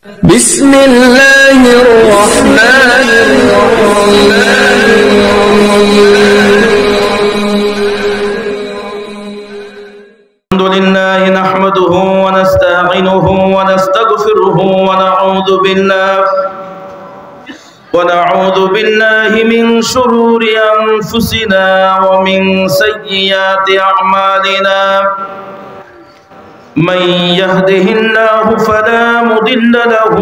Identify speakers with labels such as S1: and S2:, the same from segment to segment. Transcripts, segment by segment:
S1: بسم الله الرحمن الرحيم الحمد لله نحمده ونستعينه ونستغفره ونعوذ بالله من شرور أنفسنا ومن سيئات أعمالنا من يهده الله فلا مضل له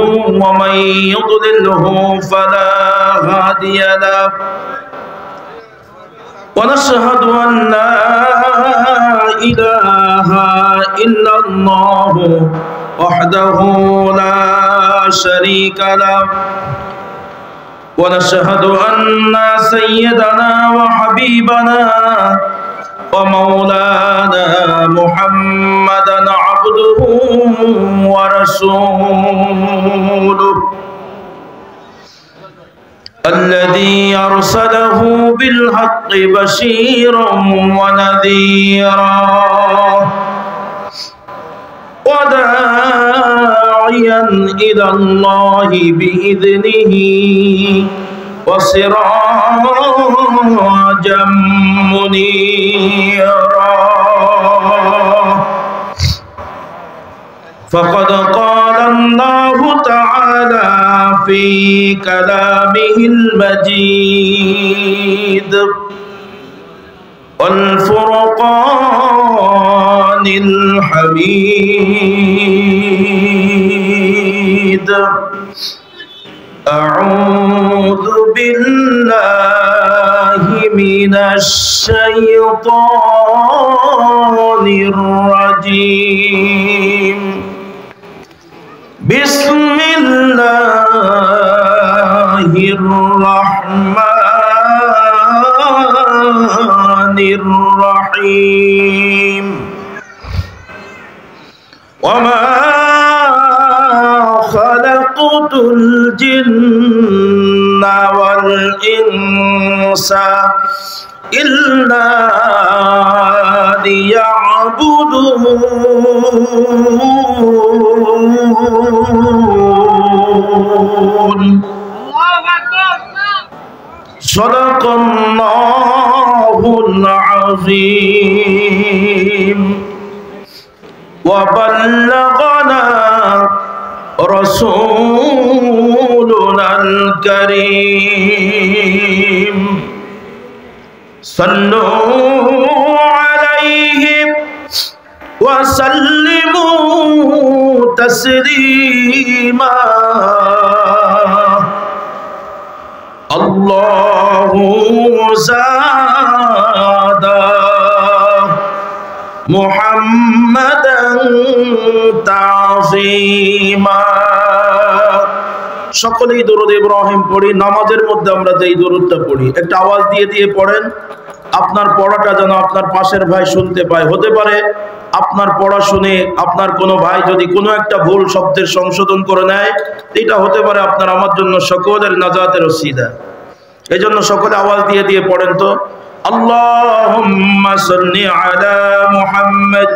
S1: ومن يضلله فلا هادي له ونشهد أن لا إله إلا الله وحده لا شريك له ونشهد أن سيدنا وحبيبنا ومولانا محمدا عبده ورسوله الذي أرسله بالحق بشيرا ونذيرا وداعيا إلى الله بإذنه وسراجا منيرا فقد قال الله تعالى في كلامه المجيد والفرقان الحميد أعوذ بالله من الشيطان الرجيم بسم الله الرحمن الرحيم وما خلقت الجن والإنس إلا ليعبدون صدق الله العظيم وبلغنا رسولنا الكريم صلوا عليه وسلموا تسليما الله زاد محمدا تعظيما সকলেই দরুদ ইব্রাহিম পড়ি। নামাজের মধ্যে আমরা যেই দরুদটা পড়ি একটা আওয়াজ দিয়ে দিয়ে পড়েন, আপনার পড়াটা যেন আপনার পাশের ভাই শুনতে পায়। হতে পারে আপনার পড়া শুনে আপনার কোনো ভাই যদি কোনো একটা ভুল শব্দের সংশোধন করে নেয়, এটা হতে পারে আপনার আমার জন্য সকলের নাজাতের ওসিলা। এই জন্য সকলে আওয়াজ দিয়ে দিয়ে পড়েন তো, আল্লাহুম্মা সাল্লি আলা মুহাম্মদ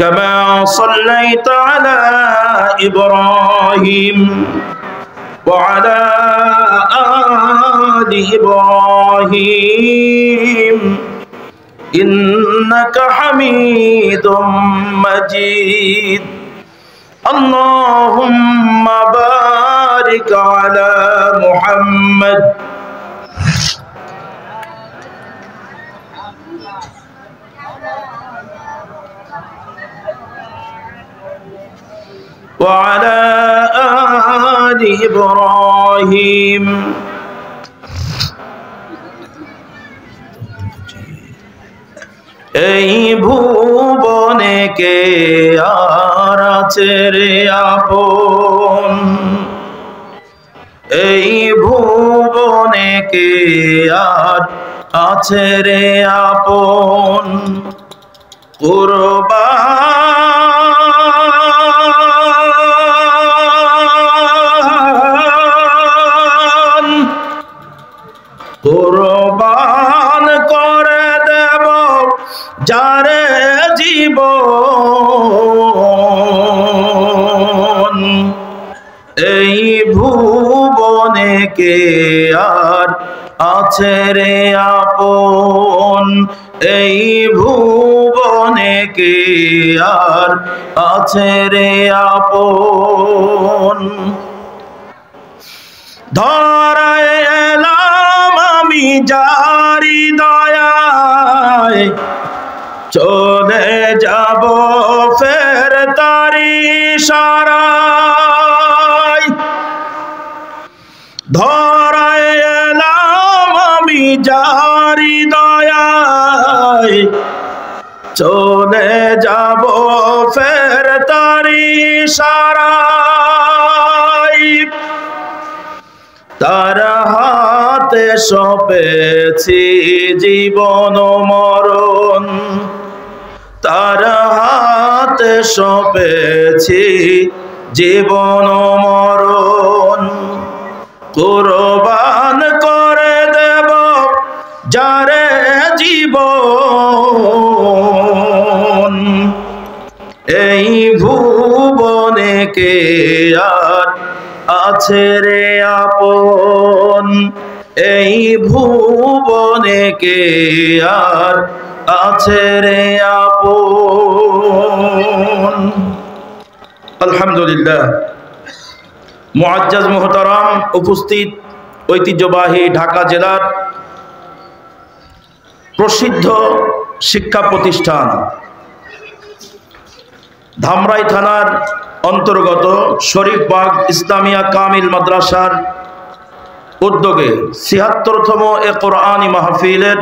S1: كما صليت على إبراهيم وعلى آل إبراهيم إنك حميد مجيد اللهم بارك على محمد وعلى آل إبراهيم এই ভুবনে কে আর আছে রে আপন, এই ভুবনে কে আর আছে রে আপন, কুরবান করে দেব যারে জীবন কে আর আছে রে আপন, এই ভুবনে কে আর আছে রে আপন। ধরায় এলাম আমি যারি দয়ায়, চলে যাব ফের তারি ইশারায়। ধরায় এলাম আমি যারি দয়ায়, চলে যাব ফের তারি ইশারায়। তার হাতে সঁপেছি জীবন মরণ, তার হাতে সঁপেছি জীবন মরণ। কুরবান করে দেব যারে জীবন, এই ভুবনে কে আর আছে রে আপন, এই ভুবনে কে আর আছে রে আপন। আলহামদুলিল্লাহ। মুআজ্জাজ মুহতারাম উপস্থিত, ঐতিহ্যবাহী ঢাকা জেলার প্রসিদ্ধ শিক্ষা প্রতিষ্ঠান ধামরাই থানার অন্তর্গত শরীফবাগ ইসলামিয়া কামিল মাদ্রাসার উদ্যোগে ৭৬তম এ কোরআনী মাহফিলের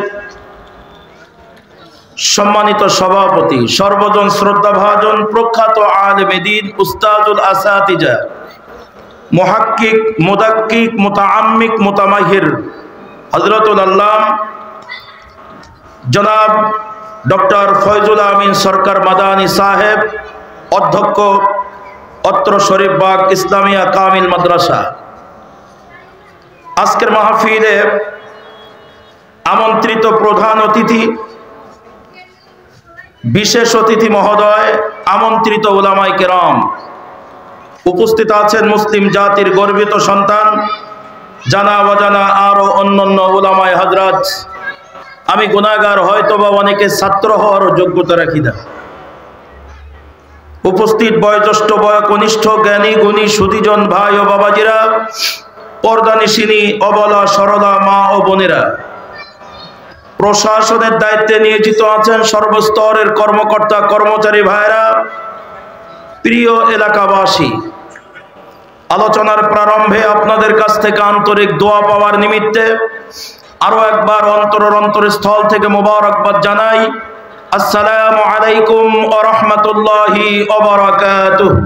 S1: সম্মানিত সভাপতি, সর্বজন শ্রদ্ধাভাজন প্রখ্যাত আলেমে দ্বীন উস্তাদুল আসাতিজা, মুহাক্কিক, মুদাক্কিক, মুতাআম্মিক, মুতামাহির হযরতুল আল্লাম জনাব ডক্টর ফয়জুল আমিন সরকার মাদানী সাহেব, অধ্যক্ষ অত্র শরীফবাগ ইসলামিয়া কামিল মাদ্রাসা। আজকের মাহফিলে আমন্ত্রিত প্রধান অতিথি, বিশেষ অতিথি মহোদয়, আমন্ত্রিত উলামায়ে কেরাম, উপস্থিত আছেন মুসলিম জাতির গর্বিত সন্তান, জানা অজানা আরো অন্যান্য উলামায়ে হযরত। আমি গুনাহগার, হয়তোবা অনেকে ছাত্র হওয়ারও যোগ্যতা রাখি না। উপস্থিত বয়োজ্যেষ্ঠ, বয়োকনিষ্ঠ, জ্ঞানী গুণী সুধীজন ভাই ও বাবাজিরা, পর্দানিশিনী, অবলা সরলা মা ও বোনেরা, প্রশাসনের দায়িত্বে নিয়োজিত আছেন সর্বস্তরের কর্মকর্তা কর্মচারী ভাইরা, প্রিয় এলাকাবাসী, আলোচনার প্রারম্ভে আপনাদের কাছ থেকে আন্তরিক দোয়া পাওয়ার নিমিত্তে আরো একবার অন্তরস্থল থেকে মোবারকবাদ জানাই। আসসালামু আলাইকুম ওয়া রাহমাতুল্লাহি ওয়া বারাকাতুহু।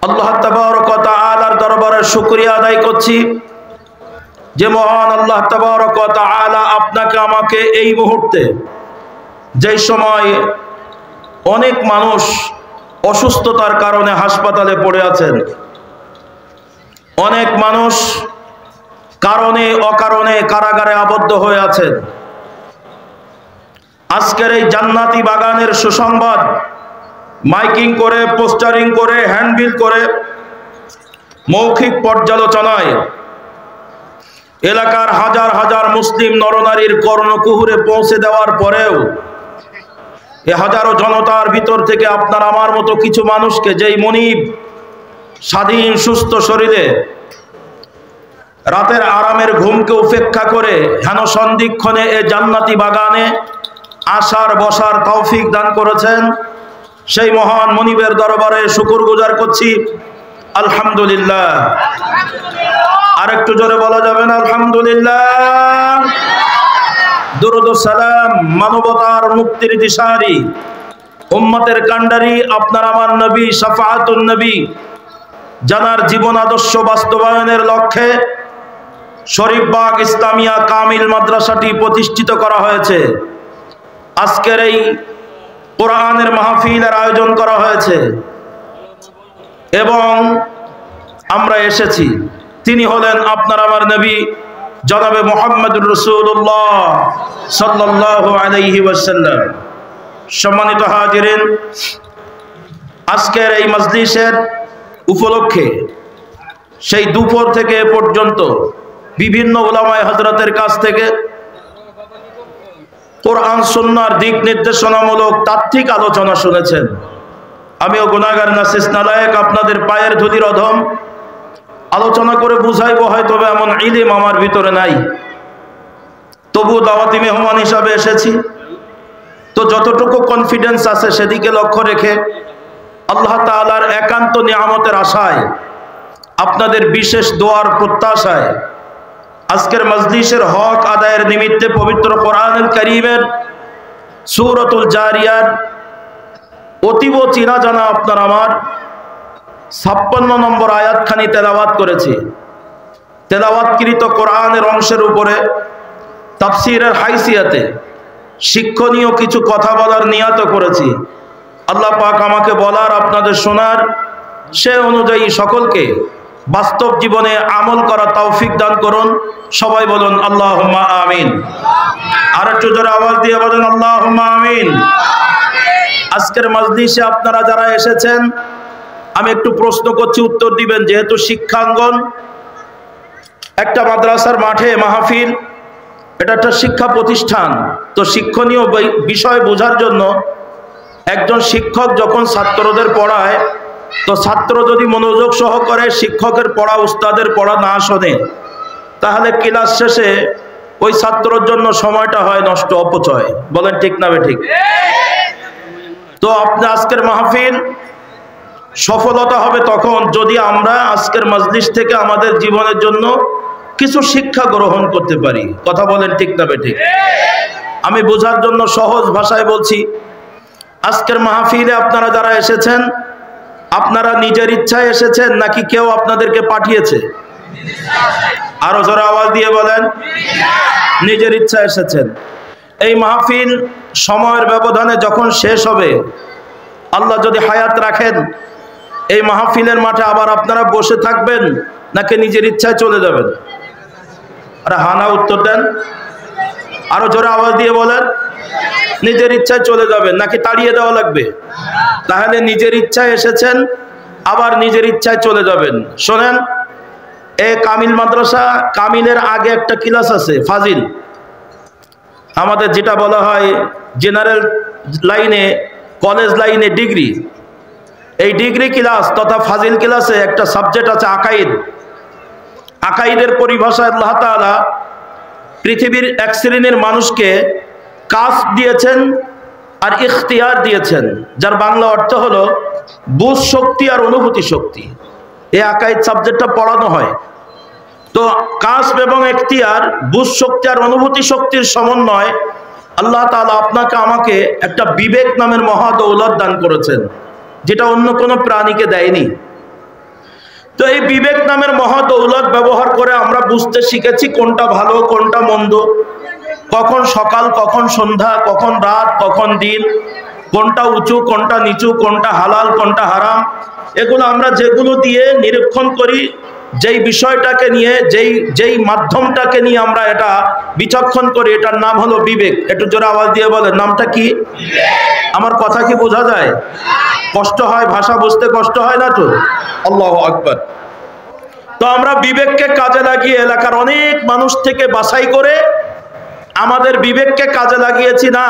S1: আল্লাহ তাবারক ওয়া তাআলার দরবারে শুকরিয়া আদায় করছি যে মহান আল্লাহ তাবারক ওয়া তাআলা আপনাকে আমাকে এই মুহূর্তে, যেই সময় অনেক মানুষ অসুস্থতার কারণে হাসপাতালে পড়ে আছেন, অনেক মানুষ কারণে অকারণে কারাগারে আবদ্ধ হয়ে আছেন, আজকের এই জান্নাতি বাগানের সুসংবাদ মাইকিং করে, পোস্টারিং করে, হ্যান্ডবিল করে, মৌখিক পর্যালোচনায় এলাকার হাজার হাজার মুসলিম নরনারীর কর্ণকুহুরে পৌঁছে দেওয়ার পরেও এ হাজারো জনতার ভিতর থেকে আপনার আমার মতো কিছু মানুষকে, যেই মনিব স্বাধীন সুস্থ শরীরে রাতের আরামের ঘুমকে উপেক্ষা করে হেন সন্ধিক্ষণে এ জান্নাতি বাগানে আসার বসার তৌফিক দান করেছেন, সেই মহান মনিবের দরবারে শুকরগুজার করছি। আলহামদুলিল্লাহ। আরেকটু জোরে বলা যাবে না? আলহামদুলিল্লাহ। দুরূদ ও সালাম মানবতার মুক্তির দিশারি, উম্মতের কান্ডারি, আপনার আমার নবী শাফাআতুন নবী জানার জীবন আদর্শ বাস্তবায়নের লক্ষ্যে শরীফবাগ ইসলামিয়া কামিল মাদ্রাসাটি প্রতিষ্ঠিত করা হয়েছে। আজকের এই কোরআনের মাহফিলের আয়োজন করা হয়েছে এবং আমরা এসেছি। তিনি হলেন আপনার আমার নবী জনাবে মুহাম্মদুর রাসূলুল্লাহ সাল্লাল্লাহু আলাইহি ওয়াসাল্লাম। সম্মানিত হাজিরিন, আজকের এই মজলিসের উপলক্ষে সেই দুপুর থেকে এ পর্যন্ত বিভিন্ন উলামায়ে হযরতের কাছ থেকে কোরআন সুন্নাহর দিক নির্দেশনামূলক তাত্ত্বিক আলোচনা শুনেছেন। আমিও গুনাহগার নাসিস নালায়েক, আপনাদের পায়ের ধুলির অধম, আলোচনা করে বুঝাইব হয়তো এমন ইলম আমার ভিতরে নাই, তবু দাওয়াতি মেহমান হিসাবে এসেছি। তো যতটুকু কনফিডেন্স আছে সেদিকে লক্ষ্য রেখে আল্লাহ তাআলার একান্ত নিয়ামতের আশায়, আপনাদের বিশেষ দোয়ার প্রত্যাশায় আজকের মজলিসের হক আদায়ের নিমিত্তে পবিত্র কোরআনুল কারীমের সূরাতুল জারিয়াত অতীব চিনা জানা আপনার আমার 56 নম্বর আয়াতখানি তেলাওয়াত করেছি। তেলাওয়াতকৃত কোরআনের অংশের উপরে তাফসীরের হাইসিয়াতে শিক্ষণীয় কিছু কথা বলার নিয়ত করেছি। আল্লাহ পাক আমাকে বলার, আপনাদের শোনার, সে অনুযায়ী সকলকে বাস্তব জীবনে আমল করা তৌফিক দান করুন। সবাই বলুন আল্লাহুম্মা আমিন। আর একটু জোরে আওয়াজ দিয়ে বলুন আল্লাহুম্মা আমিন। আজকের মজলিসে আপনারা যারা এসেছেন, আমি একটু প্রশ্ন করছি, উত্তর দিবেন। যেহেতু শিক্ষাঙ্গন, একটা মাদ্রাসার মাঠে মাহফিল, এটা একটা শিক্ষা প্রতিষ্ঠান, তো শিক্ষণীয় বিষয় বোঝার জন্য একজন শিক্ষক যখন ছাত্রদের পড়ায়, তো ছাত্র যদি মনোযোগ সহকারে শিক্ষকের পড়া, উস্তাদের পড়া না শোনে, তাহলে ক্লাস শেষে ওই ছাত্রর জন্য সময়টা হয় নষ্ট, অপচয়। বলেন ঠিক না বেঠিক? তো আপনি আজকের মাহফিল সফলতা হবে তখন যদি আমরা আজকের মজলিস থেকে আমাদের জীবনের জন্য কিছু শিক্ষা গ্রহণ করতে পারি। কথা বলেন ঠিক না বেঠিক? আমি বোঝার জন্য সহজ ভাষায় বলছি, আজকের মাহফিলে আপনারা যারা এসেছেন, আপনারা নিজের ইচ্ছায় এসেছেন নাকি কেউ আপনাদেরকে পাঠিয়েছে? আরো জোরে আওয়াজ দিয়ে বলেন। নিজের ইচ্ছায় এসেছেন। এই মাহফিল সময়ের ব্যবধানে যখন শেষ হবে, আল্লাহ যদি হায়াত রাখেন, এই মাহফিলের মাঠে আবার আপনারা বসে থাকবেন নাকি নিজের ইচ্ছায় চলে যাবেন? আরে হানা উত্তর দেন। আরো জোরে আওয়াজ দিয়ে বলেন। নিজের ইচ্ছায় চলে যাবেন নাকি তাড়িয়ে দেওয়া লাগবে? তাহলে নিজের ইচ্ছায় এসেছেন, আবার নিজের ইচ্ছায় চলে যাবেন। শোনেন, এ কামিল মাদ্রাসা, কামিলের আগে একটা ক্লাস আছে ফাজিল, আমাদের যেটা বলা হয় জেনারেল লাইনে, কলেজ লাইনে ডিগ্রি। এই ডিগ্রি ক্লাস তথা ফাজিল ক্লাসে একটা সাবজেক্ট আছে আকাইদ। আকাইদের পরিভাষায় আল্লাহ তাআলা পৃথিবীর এক শ্রেণীর মানুষকে কাসব দিয়েছেন আর ইখতিয়ার দিয়েছেন, যার বাংলা অর্থ হলো বুঝ শক্তি আর অনুভূতি শক্তি। এই আকাইদ সাবজেক্টটা পড়ানো হয়। তো কাসব এবং ইখতিয়ার, বুঝ শক্তি আর অনুভূতি শক্তির সমন্বয় আল্লাহ তাআলা আপনাকে আমাকে একটা বিবেক নামের মহা দৌলত দান করেছেন, যেটা অন্য কোনো প্রাণীকে দেয়নি। তো এই বিবেক নামের মহা দৌলত ব্যবহার করে আমরা বুঝতে শিখেছি কোনটা ভালো, কোনটা মন্দ, কখন সকাল, কখন সন্ধ্যা, কখন রাত, কখন দিন, কোনটা উঁচু, কোনটা নিচু, কোনটা হালাল, কোনটা হারাম। এগুলো আমরা যেগুলো দিয়ে নিরীক্ষণ করি, যেই বিষয়টাকে নিয়ে, যেই মাধ্যমটাকে নিয়ে আমরা এটা বিচক্ষণ করি, এটার নাম হলো বিবেক। একটু জোরে আওয়াজ দিয়ে বলেন, নামটা কি? আমার কথা কি বোঝা যায়? কষ্ট হয়, ভাষা বুঝতে কষ্ট হয় না তো? আল্লাহু আকবার। তো আমরা বিবেককে কাজে লাগিয়ে এলাকার অনেক মানুষ থেকে বাছাই করে আমাদের বিবেককে কাজে লাগিয়েছি না,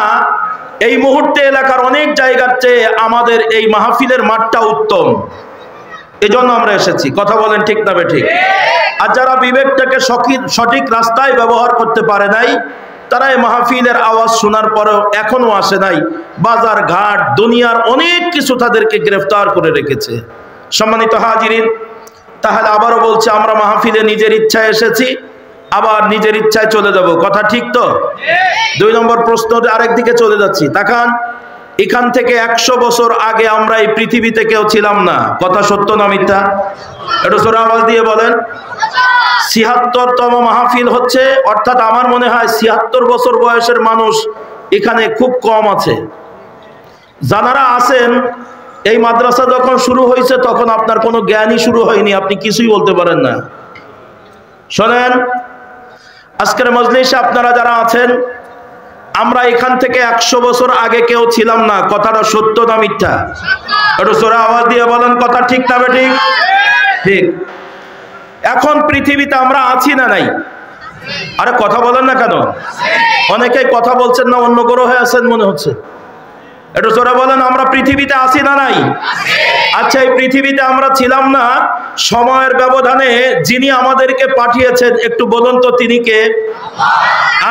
S1: এই মুহূর্তে এলাকার অনেক জায়গার চেয়ে আমাদের এই মাহফিলের মাঠটা উত্তম। এজন্য আমরা এসেছি। কথা বলেন ঠিক না বেঠিক? আর যারা বিবেকটাকে সঠিক রাস্তায় ব্যবহার করতে পারে নাই, তারা এই মাহফিলের আওয়াজ শোনার পরেও এখনো আসে নাই। বাজার ঘাট, দুনিয়ার অনেক কিছু তাদেরকে গ্রেফতার করে রেখেছে। সম্মানিত হাজিরিন, তাহলে আবারও বলছি, আমরা মাহফিলে নিজের ইচ্ছায় এসেছি, আবার নিজের ইচ্ছায় চলে যাব। কথা ঠিক তো? 2 নম্বর প্রশ্ন, আরেকদিকে চলে যাচ্ছি। তাকান, এখান থেকে 100 বছর আগে আমরা এই পৃথিবীতে কেউ ছিলাম না। কথা সত্য না মিথ্যা? একটু জোরে আওয়াজ দিয়ে বলেন। 76তম মাহফিল হচ্ছে, অর্থাৎ আমার মনে হয় 76 বছর বয়সের মানুষ এখানে খুব কম আছে। যারা আছেন, এই মাদ্রাসা যখন শুরু হয়েছে তখন আপনার কোনো জ্ঞানই শুরু হয়নি, আপনি কিছুই বলতে পারেন না। শোনেন, আজকের মজলিসে আপনারা যারা আছেন, আমরা এখান থেকে 100 বছর আগে কেউ ছিলাম না। কথাটা সত্য না মিথ্যা? একটু জোরে আওয়াজ দিয়ে বলেন, কথা ঠিক না বেঠিক? ঠিক। এখন পৃথিবীতে আমরা আছি না নাই? আরে কথা বলেন না কেন? অনেকেই কথা বলছেন না, অন্য গ্রহে আছেন মনে হচ্ছে। একটু জোরে বলেন, আমরা পৃথিবীতে আছি না নাই? আচ্ছা, এই পৃথিবীতে আমরা ছিলাম না, সময়ের ব্যবধানে যিনি আমাদেরকে পাঠিয়েছেন একটু বলুন তো তিনি কে?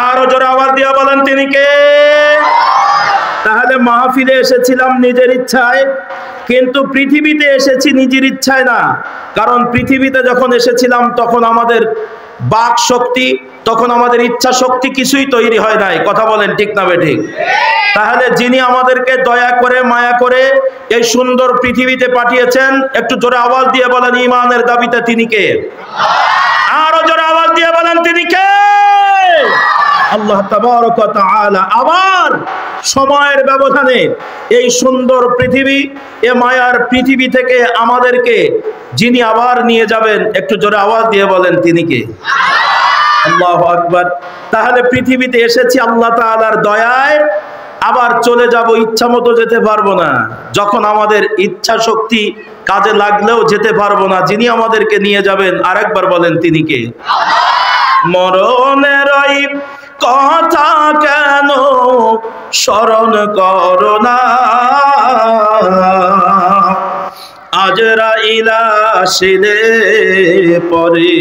S1: আরো জোরে আওয়াজ দিয়ে বলেন, তিনি কে? তাহলে মাহফিলে এসেছিলাম নিজের ইচ্ছায়, কিন্তু পৃথিবীতে এসেছি নিজের ইচ্ছায় না। কারণ পৃথিবীতে যখন এসেছিলাম তখন আমাদের বাক শক্তি, তখন আমাদের ইচ্ছা শক্তি কিছুই তৈরি হয় নাই। কথা বলেন ঠিক না বেঠিক? তাহলে যিনি আমাদেরকে দয়া করে মায়া করে এই সুন্দর পৃথিবীতে পাঠিয়েছেন, একটু জোরে আওয়াজ দিয়ে বলেন ঈমানের দাবিতে তিনি কে? আরো জোরে আওয়াজ দিয়ে বলেন, তিনি কে? আল্লাহ তাবারক ওয়া তাআলা। আবার সময়ের ব্যবধানে এই সুন্দর পৃথিবী, এ মায়ার পৃথিবী থেকে আমাদেরকে যিনি আবার নিয়ে যাবেন, একটু জোরে আওয়াজ দিয়ে বলেন তিনি কে? আল্লাহু আকবার। তাহলে পৃথিবীতে এসেছি আল্লাহ তাআলার দয়ায়, আবার চলে যাব ইচ্ছা মতো যেতে পারবো না। যখন আমাদের ইচ্ছা শক্তি কাজে লাগলেও যেতে পারবো না, যিনি আমাদেরকে নিয়ে যাবেন আরেকবার বলেন তিনি কে? মরণের ওই কথা কেন স্মরণ করো না, আজরাইল আসিলে পরে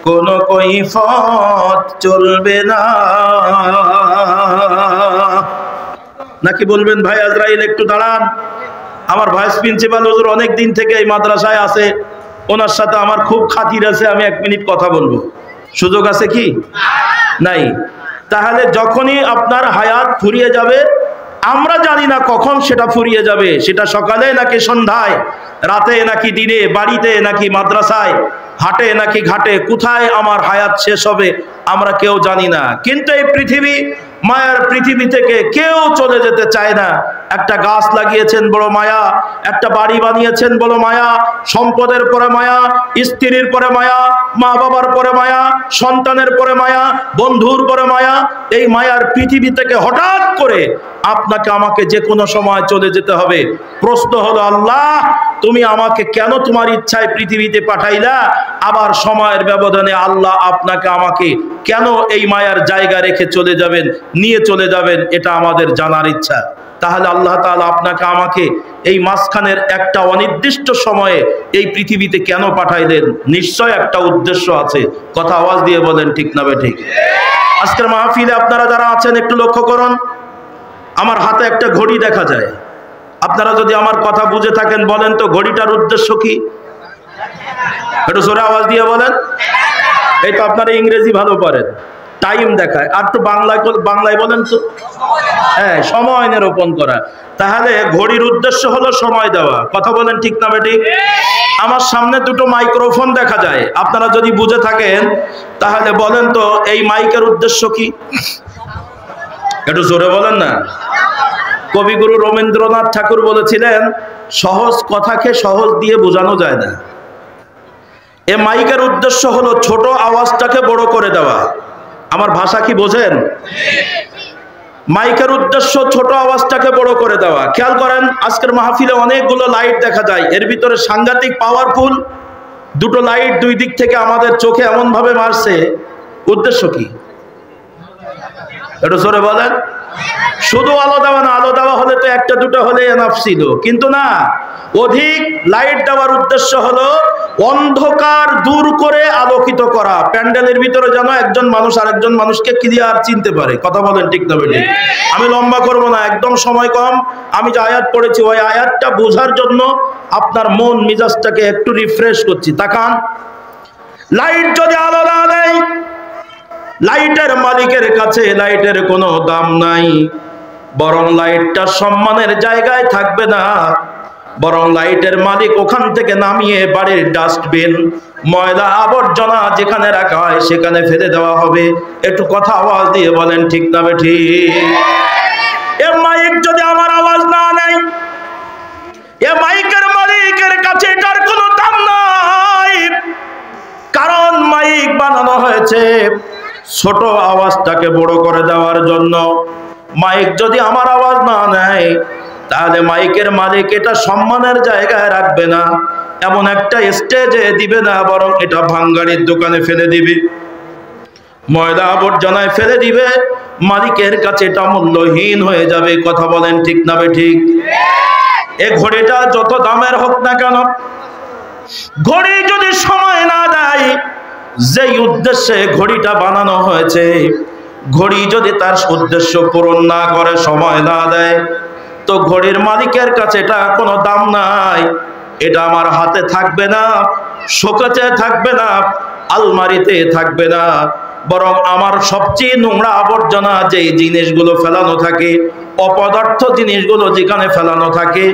S1: কোন কৈফিয়ত চলবে না। নাকি বলবেন ভাই আজরাইল একটু দাঁড়ান? আমার ভাইস প্রিন্সিপাল হুজুর অনেক দিন থেকে এই মাদ্রাসায় আছে, ওনার সাথে আমার খুব খাতির আছে, আমি 1 মিনিট কথা বলবো, সুযোগ আছে কি? নাই। তাহলে যখনই আপনার হায়াত ফুরিয়ে যাবে, আমরা জানি না কখন সেটা ফুরিয়ে যাবে, সেটা সকালে নাকি সন্ধ্যায়, রাতে নাকি দিনে, বাড়িতে নাকি মাদ্রাসায়, হাটে নাকি ঘাটে, কোথায় আমার হায়াত শেষ হবে আমরা কেউ জানি না। কিন্তু এই পৃথিবী, মায়ার পৃথিবী থেকে কেউ চলে যেতে চায় না। একটা গাছ লাগিয়েছেন বড় মায়া, একটা বাড়ি বানিয়েছেন বড় মায়া, সম্পদের পরে মায়া, স্ত্রীর পরে মায়া, মা বাবার পরে মায়া, সন্তানের পরে মায়া, বন্ধুর পরে মায়া। এই মায়ার পৃথিবী থেকে হঠাৎ করে আপনাকে আমাকে যে কোনো সময় চলে যেতে হবে। প্রশ্ন হলো, আল্লাহ তুমি আমাকে কেন তোমার ইচ্ছায় পৃথিবীতে পাঠাইলা? আবার সময়ের ব্যবধানে আল্লাহ আপনাকে আমাকে কেন এই মায়ার জায়গা রেখে চলে যাবেন, নিয়ে চলে যাবেন, এটা আমাদের জানার ইচ্ছা। তাহলে আল্লাহ তাআলা আপনাকে আমাকে এই মাঝখানের একটা অনির্দিষ্ট সময়ে এই পৃথিবীতে কেন পাঠাইলেন? নিশ্চয় একটা উদ্দেশ্য আছে। কথা আওয়াজ দিয়ে বলেন ঠিক না বেঠিক? আজকের মাহফিলে আপনারা যারা আছেন একটু লক্ষ্য করুন, আমার হাতে একটা ঘড়ি দেখা যায়। আপনারা যদি আমার কথা বুঝে থাকেন বলেন তো ঘড়িটার উদ্দেশ্য কি? একটু জোরে আওয়াজ দিয়ে বলেন। এই তো আপনারা ইংরেজি ভালো পারেন, টাইম দেখায়। আর তো বাংলায় বলেন তো? হ্যাঁ, সময় নিরূপণ করা। তাহলে ঘড়ির উদ্দেশ্য হলো সময় দেওয়া। কথা বলেন ঠিক না বেঠিক? আমার সামনে দুটো মাইক্রোফোন দেখা যায়, আপনারা যদি বুঝে থাকেন তাহলে বলেন তো এই মাইকের উদ্দেশ্য কি? একটু জোরে বলেন না। কবিগুরু রবীন্দ্রনাথ ঠাকুর বলেছিলেন, সহজ কথাকে সহজ দিয়ে বোঝানো যায় না। এ মাইকের উদ্দেশ্য হলো ছোট আওয়াজটাকে বড় করে দেওয়া। আমার ভাষা কি বোঝেন? মাইকের উদ্দেশ্য ছোট আওয়াজটাকে বড় করে দেওয়া। খেয়াল করেন, আজকের মাহফিলে অনেকগুলো লাইট দেখা যায়, এর ভিতরে সাংঘাতিক পাওয়ারফুল দুটো লাইট দুই দিক থেকে আমাদের চোখে এমন ভাবে মারছে, উদ্দেশ্য কি? একটু জোরে বলেন। শুধু আলো দেওয়া না, আলো দেওয়া হলে তো একটা দুটো হলে এনাফ ছিল, কিন্তু না, অধিক লাইট দেওয়ার উদ্দেশ্য হলো অন্ধকার দূর করে আলোকিত করা। প্যান্ডেলের ভিতরে যেন একজন মানুষ আরেকজন মানুষকে ক্লিয়ার চিনতে পারে। কথা বলেন ঠিক না বেঠিক? আমি লম্বা করব না, একদম সময় কম। আমি যে আয়াত পড়েছি ওই আয়াতটা বোঝার জন্য আপনার মন মিজাজটাকে একটু রিফ্রেশ করছি। তাকান, লাইট যদি আলো না দেয়, লাইটের মালিকের কাছে লাইটের কোনো দাম নাই, বরং লাইটটা সম্মানের জায়গায় থাকবে না, বরং লাইটের মালিক ওখান থেকে নামিয়ে বাড়ির ডাস্টবিন, ময়লা আবর্জনা যেখানে রাখা হয় সেখানে ফেলে দেওয়া হবে। একটু কথা আওয়াজ দিয়ে বলেন ঠিক না বেঠিক? এ মাইক যদি আমার আওয়াজ না নেয়, এ মাইকের মালিকের কাছে এটার কোনো দাম নাই। কারণ মাইক বানানো হয়েছে ছোট আওয়াজটাকে বড় করে দেওয়ার জন্য। মাইক যদি আমার আওয়াজ না নেয় তাহলে মাইকের মালিক এটা সম্মানের জায়গায় রাখবে না, এমন একটা স্টেজে দিবে না, বরং এটা ভাঙ্গাড়ির দোকানে ফেলে দিবে, ময়লা আবর্জনায় ফেলে দিবে। মালিকের কাছে এটা মূল্যহীন হয়ে যাবে। কথা বলেন ঠিক না বেঠিক? এই ঘড়িটা যত দামের হোক না কেন, ঘড়ি যদি সময় না দেয়, যেই উদ্দেশ্যে ঘড়িটা বানানো হয়েছে, ঘড়ি যদি তার উদ্দেশ্য পূরণ না করে, সময় না দেয়, তো ঘড়ির মালিকের কাছে এটা কোনো দাম নাই। এটা আমার হাতে থাকবে না, শোকেসে থাকবে না, আলমারিতে থাকবে না, বরং আমার সবচেয়ে নোংরা আবর্জনা যেই জিনিসগুলো ফেলানো থাকে, অপদার্থ জিনিসগুলো যেখানে ফেলানো থাকে,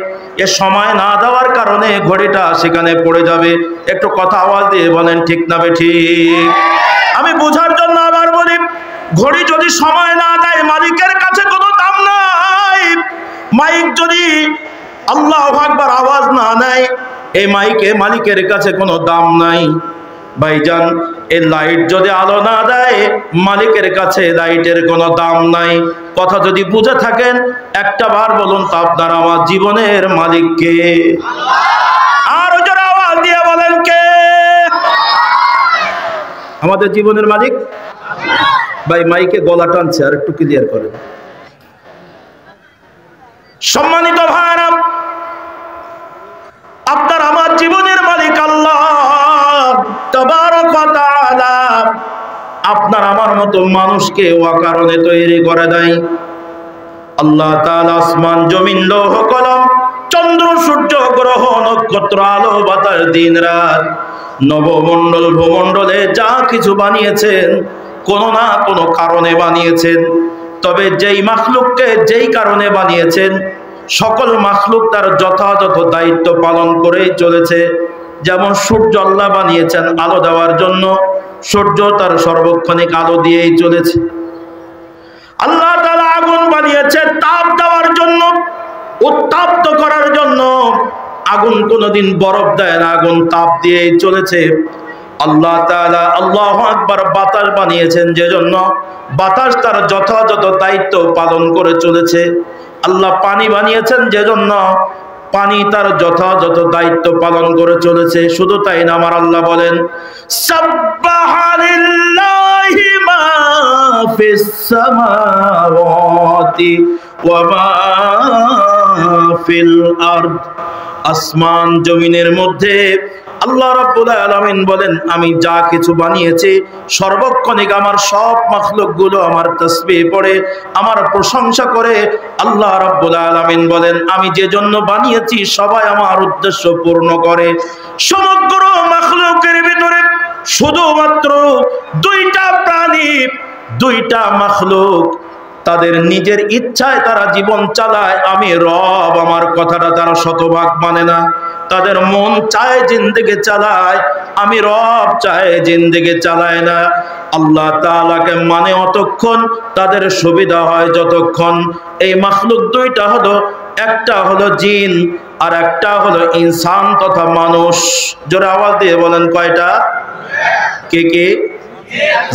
S1: এ সময় না দেওয়ার কারণে ঘড়িটা সেখানে পড়ে যাবে। একটু কথা আওয়াজ দিয়ে বলেন ঠিক না বেঠিক? আমি বোঝার জন্য আবার বলি, ঘড়ি যদি সময় না দেয় মালিকের কাছে কোনো দাম নাই। মাইক যদি আল্লাহু আকবার আওয়াজ না নেয়, এই মাইকে মালিকের কাছে কোনো দাম নাই। ভাইজান, এই লাইট যদি আলো না দেয়, মালিকের কাছে লাইটের কোনো দাম নাই। কথা যদি বুঝে থাকেন একটা বার বলুন তো, আপনার আমার জীবনের মালিক কে? আর যারা আওয়াজ দিয়ে বলেন কে? আমাদের জীবনের মালিক। ভাই মাইকে গলা টানছে, আর একটু ক্লিয়ার করেন। সম্মানিত ভাইরা, আপনার আমার জীবনের মালিক আল্লাহ তাবারক ওয়া তাআলা। আপনার আমার মতো মানুষকে অকারণে তৈরি করে দেয় আল্লাহ তাআলা। আসমান জমিন লৌহ কলম, চন্দ্র সূর্য গ্রহ নক্ষত্র, আলো বাতাস, দিন রাত, নবমণ্ডল ভূমণ্ডলে যা কিছু বানিয়েছেন কোনো না কোনো কারণে বানিয়েছেন। তবে যেই মাখলুককে যেই কারণে বানিয়েছেন, সকল মাখলুক তার যথাযথ দায়িত্ব পালন করেই চলেছে। যেমন সূর্য আল্লাহ বানিয়েছেন আলো দেওয়ার জন্য, সূর্য তার সর্বক্ষণিক আলো দিয়েই চলেছে। আল্লাহ তাআলা আগুন বানিয়েছেন তাপ দেওয়ার জন্য, উত্তপ্ত করার জন্য। আগুন কোনোদিন বরফ দেয় না, আগুন তাপ দিয়েই চলেছে। আল্লাহ তাআলা আল্লাহু আকবার বাতাস বানিয়েছেন যেজন্য, বাতাস তার যথাযথ দায়িত্ব পালন করে চলেছে। আল্লাহ পানি বানিয়েছেন যেজন্য, পানি তার যথাযথ দায়িত্ব পালন করে চলেছে। শুধু তাই না, আমার আল্লাহ বলেন, সাব্বাহা লিল্লাহি মা ফিস সামাওয়াতি ওয়া মা ফিল আরদ। আসমান জমিনের মধ্যে আল্লাহ রাব্বুল আলামিন বলেন, আমি যা কিছু বানিয়েছি সর্বক্ষণিক আমার সব মাখলুকগুলো আমার তাসবিহ পড়ে, আমার প্রশংসা করে। আল্লাহ রাব্বুল আলামিন বলেন, আমি যে জন্য বানিয়েছি সবাই আমার উদ্দেশ্য পূর্ণ করে। সমগ্র মাখলুকের ভিতরে শুধুমাত্র দুইটা প্রাণী, দুইটা মাখলুক তাদের নিজের ইচ্ছায় তারা জীবন চালায়। আমি রব, আমার কথাটা তারা শতভাগ মানে না। তাদের মন চায় জিন্দেগি চালায়, আমি রব চায় জিন্দেগি চালায় না। আল্লাহ তাআলাকে মানে অতক্ষণ তাদের সুবিধা হয় যতক্ষণ। এই মাখলুক দুইটা হলো, একটা হলো জিন আর একটা হলো ইনসান তথা মানুষ। জোরে আওয়াজ দিয়ে বলেন কয়টা? কে কে?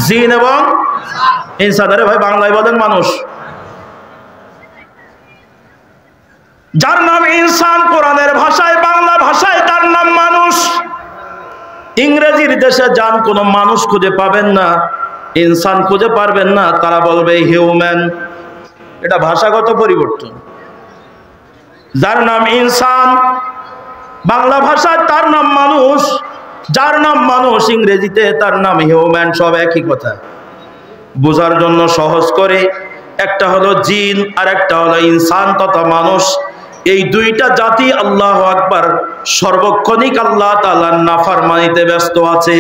S1: জিন এবং ইনসান। আরে ভাই বাংলায় বলেন মানুষ। যার নাম ইনসান কোরআনের ভাষায়, বাংলা ভাষায় তার নাম মানুষ। ইংরেজির দেশে যান, কোনো মানুষ খুঁজে পাবেন না, ইনসান খুঁজে পারবেন না, তারা বলবে হিউম্যান। এটা ভাষাগত পরিবর্তন। যার নাম ইনসান বাংলা ভাষায় তার নাম মানুষ, যার নাম মানুষ ইংরেজিতে তার নাম হিউম্যান, সব একই কথা। বোঝার জন্য সহজ করে, একটা হলো জিন আর একটা হলো ইনসান তথা মানুষ। এই দুইটা জাতি আল্লাহু আকবার সর্বক্ষণিক আল্লাহ তাআলার নাফরমানিতে ব্যস্ত আছে।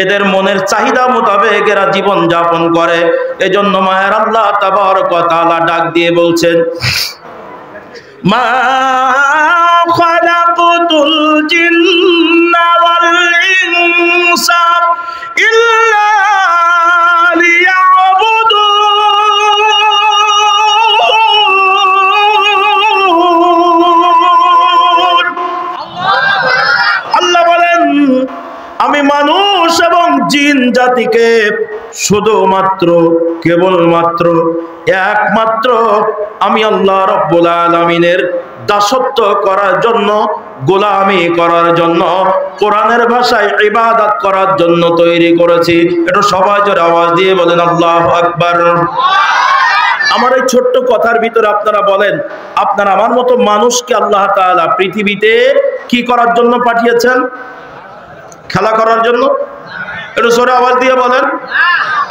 S1: এদের মনের চাহিদা মোতাবেক এরা জীবন যাপন করে। এজন্য মায়ের আল্লাহ তাবারক ওয়া তাআলা ডাক দিয়ে বলছেন, মা খালাকুতুল জিন্না ওয়াল ইনসা ইল্লা লিয়াবুদুন। আল্লাহ বলেন, আমি মানুষ এবং জিন জাতিকে শুধুমাত্র কেবলমাত্র একমাত্র আমি আল্লাহ রাব্বুল আলামিনের দাসত্ব করার জন্য, গোলামি করার জন্য, কোরআনের ভাষায় ইবাদত করার জন্য তৈরি করেছি। এটা সবাই জোরে আওয়াজ দিয়ে বলেন আল্লাহু আকবার। আমার এই ছোট্ট কথার ভিতরে আপনারা বলেন, আপনার আমার মতো মানুষকে আল্লাহ তাআলা পৃথিবীতে কি করার জন্য পাঠিয়েছেন? খেলা করার জন্য? একটু জোরে আওয়াজ দিয়ে বলেন,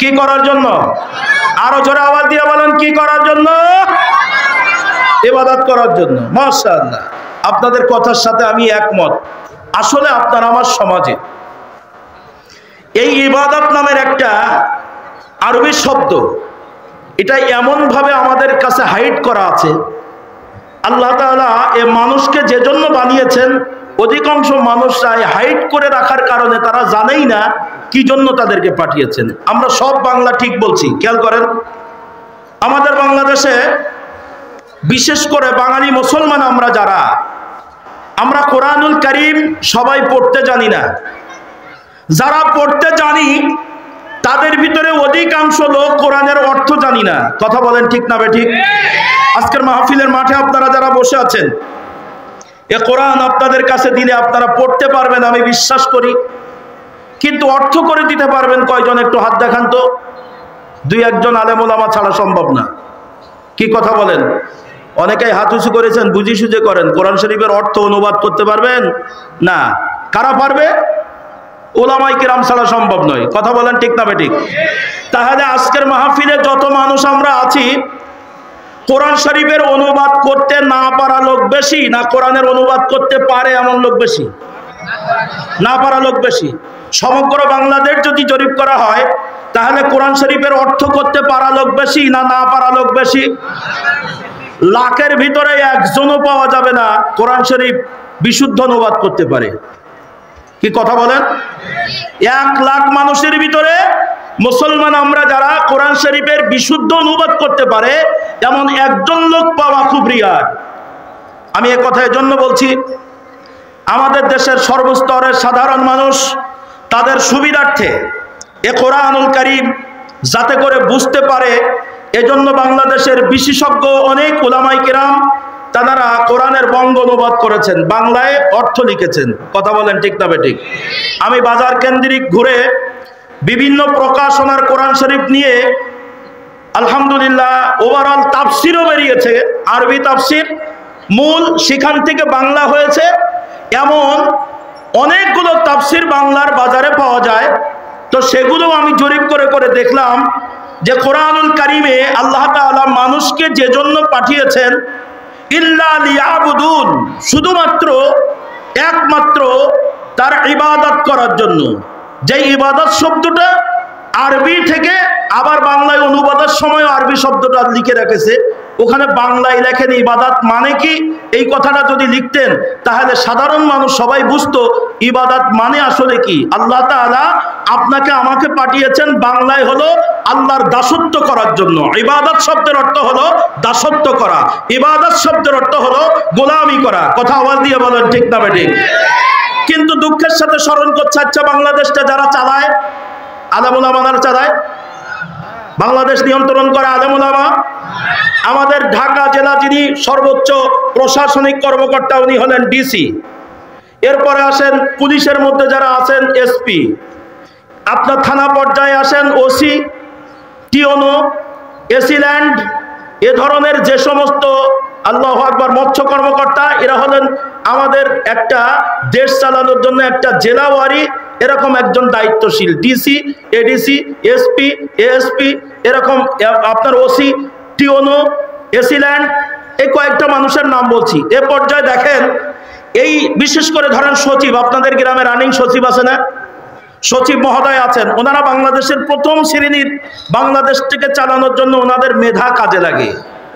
S1: কি করার জন্য? আরো জোরে আওয়াজ দিয়ে বলেন, কি করার জন্য? ইবাদত করার জন্য। মাশাআল্লাহ, আপনাদের কথার সাথে আমি একমত। আসলে আপনার আমার সমাজে এই ইবাদত নামের একটা আরবি শব্দ, এটা এমন ভাবে আমাদের কাছে হাইড করা আছে। আল্লাহ তাআলা এই মানুষকে যে জন্য বানিয়েছেন, অধিকাংশ মানুষরা হাইড করে রাখার কারণে তারা জানেই না কি জন্য তাদেরকে পাঠিয়েছেন। আমরা সব বাংলা ঠিক বলছি, খেয়াল করেন। আমাদের বাংলাদেশে বিশেষ করে বাঙালি মুসলমান আমরা যারা, আমরা কোরআনুল কারীম সবাই পড়তে জানি না। যারা পড়তে জানি তাদের ভিতরে অধিকাংশ লোক কোরআনের অর্থ জানি না। কথা বলেন ঠিক না বেঠিক? আজকের মাহফিলের মাঠে আপনারা যারা বসে আছেন, এ কোরআন আপনাদের কাছে দিলে আপনারা পড়তে পারবেন আমি বিশ্বাস করি, কিন্তু অর্থ করে দিতে পারবেন কয়জন? একটু হাত দেখান তো। দুই একজন আলেম ওলামা ছাড়া সম্ভব না। কি কথা বলেন? অনেকেই হাত উঁচু করেছেন, বুঝি সুঝে করেন। কোরআন শরীফের অর্থ অনুবাদ করতে পারবেন না? কারা পারবে? ওলামায়ে কেরাম ছাড়া সম্ভব নয়। কথা বলেন ঠিক না বেঠিক? তাহলে আজকের মাহফিলে যত মানুষ আমরা আছি, কোরআন শরীফের অনুবাদ করতে না পারা লোক বেশি, না কোরআনের অনুবাদ করতে পারে এমন লোক বেশি? না পারা লোক বেশি। সমগ্র বাংলাদেশ যদি জরিপ করা হয়, তাহলে কোরআন শরীফের অর্থ করতে পারা লোক বেশি না না পারা লোক বেশি? লাখের ভিতরে একজনও পাওয়া যাবে না কোরআন শরীফ বিশুদ্ধ অনুবাদ করতে পারে। কি কথা বলেন? 1 লাখ মানুষের ভিতরে মুসলমান আমরা যারা কোরআন শরীফের বিশুদ্ধ অনুবাদ করতে পারে এমন একজন লোক পাওয়া খুব রিয়ার। আমি এ কথা এজন্য বলছি, আমাদের দেশের সর্বস্তরের সাধারণ মানুষ তাদের সুবিধার্থে এ কোরআনুল কারীম যাতে করে বুঝতে পারে, এজন্য বাংলাদেশের বিশেষজ্ঞ অনেক উলামায়ে কেরাম তারা কোরআনের বঙ্গ অনুবাদ করেছেন, বাংলায় অর্থ লিখেছেন। কথা বলেন ঠিক না বেঠিক? আমি বাজার কেন্দ্রিক ঘুরে বিভিন্ন প্রকাশনার কোরআন শরীফ নিয়ে আলহামদুলিল্লাহ ওভারঅল তাফসিরও বেরিয়েছে, আরবি তাফসির মূল সেখান থেকে বাংলা হয়েছে, এমন অনেকগুলো তাফসির বাংলার বাজারে পাওয়া যায়। তো সেগুলো আমি জরিপ করে করে দেখলাম যে কোরআনুল কারীমে আল্লাহ তাআলা মানুষকে যে জন্য পাঠিয়েছেন, ইল্লা লিয়াবুদুন, শুধুমাত্র একমাত্র তার ইবাদত করার জন্য। যে ইবাদত শব্দটা আরবি থেকে আবার বাংলায় অনুবাদের সময় আরবি শব্দটা লিখে রেখেছে, ওখানে বাংলায় লেখেন ইবাদত মানে কি। এই কথাটা যদি লিখতেন তাহলে সাধারণ মানুষ সবাই বুঝতো ইবাদত মানে আসলে কি। আল্লাহ তাআলা আপনাকে আমাকে পাঠিয়েছেন বাংলায় হলো আল্লাহর দাসত্ব করার জন্য। ইবাদত শব্দের অর্থ হলো দাসত্ব করা, ইবাদত শব্দের অর্থ হলো গোলামি করা। কথা আওয়াজ দিয়ে বলেন ঠিক না বেঠিক? কিন্তু দুঃখের সাথে স্মরণ করছে, আচ্ছা বাংলাদেশটা যারা চালায়, আলেম ওলামারা চালায়, বাংলাদেশ নিয়ন্ত্রণ করে আলেম ওলামা। আমাদের ঢাকা জেলা যিনি সর্বোচ্চ প্রশাসনিক কর্মকর্তা উনি হলেন ডিসি। এরপরে আসেন পুলিশের মধ্যে যারা আছেন এসপি, আপনার থানা পর্যায়ে আসেন ওসি, টিওনো, এসিল্যান্ড, এ ধরনের যে সমস্ত আল্লাহু আকবার মৎস্য কর্মকর্তা, এরা হলেন আমাদের একটা দেশ চালানোর জন্য একটা জেলাওয়ারি এরকম একজন দায়িত্বশীল ডিসি, এডিসি, এসপি, এএসপি, এরকম আপনার ওসি, টিওনো, এসিল্যান্ড, এই কয়েকটা মানুষের নাম বলছি। এ পর্যায়ে দেখেন এই বিশেষ করে ধরেন সচিব, আপনাদের গ্রামে রানিং সচিব আছে না? সচিব মহোদয় আছেন, ওনারা বাংলাদেশের প্রথম শ্রেণীর, বাংলাদেশটাকে চালানোর জন্য ওনাদের মেধা কাজে লাগে,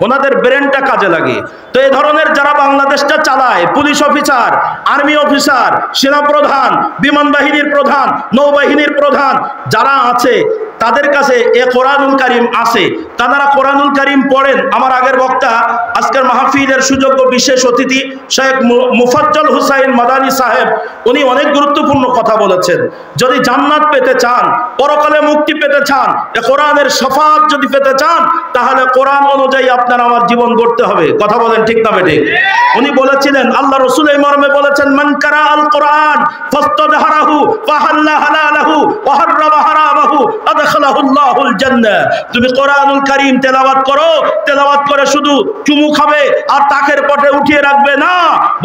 S1: ওনাদের ব্রেনটা কাজে লাগে। তো এই ধরনের যারা বাংলাদেশটা চালায়, পুলিশ অফিসার, আর্মি অফিসার, সেনা প্রধান, বিমান বাহিনীর প্রধান, নৌবাহিনীর প্রধান যারা আছে তাদের কাছে এ কোরআনুল কারীম আছে, তারা কোরআনুল কারীম পড়েন। আমার আগের বক্তা আজকের মাহফিলের সুযোগ্য বিশেষ অতিথি শেখ মুফাজ্জল হুসাইন মাদানী সাহেব, উনি অনেক গুরুত্বপূর্ণ কথা বলেছেন। যদি জান্নাত পেতে চান, পরকালে মুক্তি পেতে চান, এ কোরআনের শাফাআত যদি পেতে চান, তাহলে কোরআন অনুযায়ী আপনার আমার জীবন গড়তে হবে। কথা বলেন ঠিক না বেঠিক? উনি বলেছিলেন, আল্লাহ রাসূল এই মর্মে বলেছেন, মান কারা আল কোরআন ফাস্তাদহারাহু ফাহাল্লা হালালাহু ওয়া হাররামা হারামাহু আদখালাহুল্লাহুল জান্নাহ। তুমি কোরআনুল কারীম তেলাওয়াত করো, তেলাওয়াত করে শুধু চুমু খাবে আর তাকের পটে উঠিয়ে রাখবে না,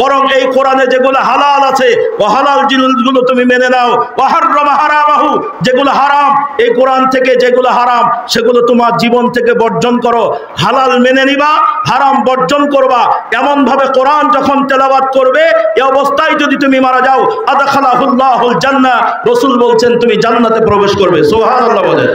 S1: বরং এই কোরআনে যেগুলো হালাল আছে ও হালাল জিনিসগুলো তুমি মেনে নাও। ওয়া হাররামা হারামাহু, যেগুলো হারাম এই কোরআন থেকে যেগুলো হারাম সেগুলো তোমার জীবন থেকে বর্জন করো। হালাল মেনে নিবা, হারাম বর্জন করবা। এমন ভাবে কোরআন যখন তেলাওয়াত করবে, এই অবস্থায় যদি তুমি মারা যাও, আদখালাহুল্লাহুল জান্নাহ, রাসূল বলছেন তুমি জান্নাতে প্রবেশ করবে। সুবহানাল্লাহ বলেন।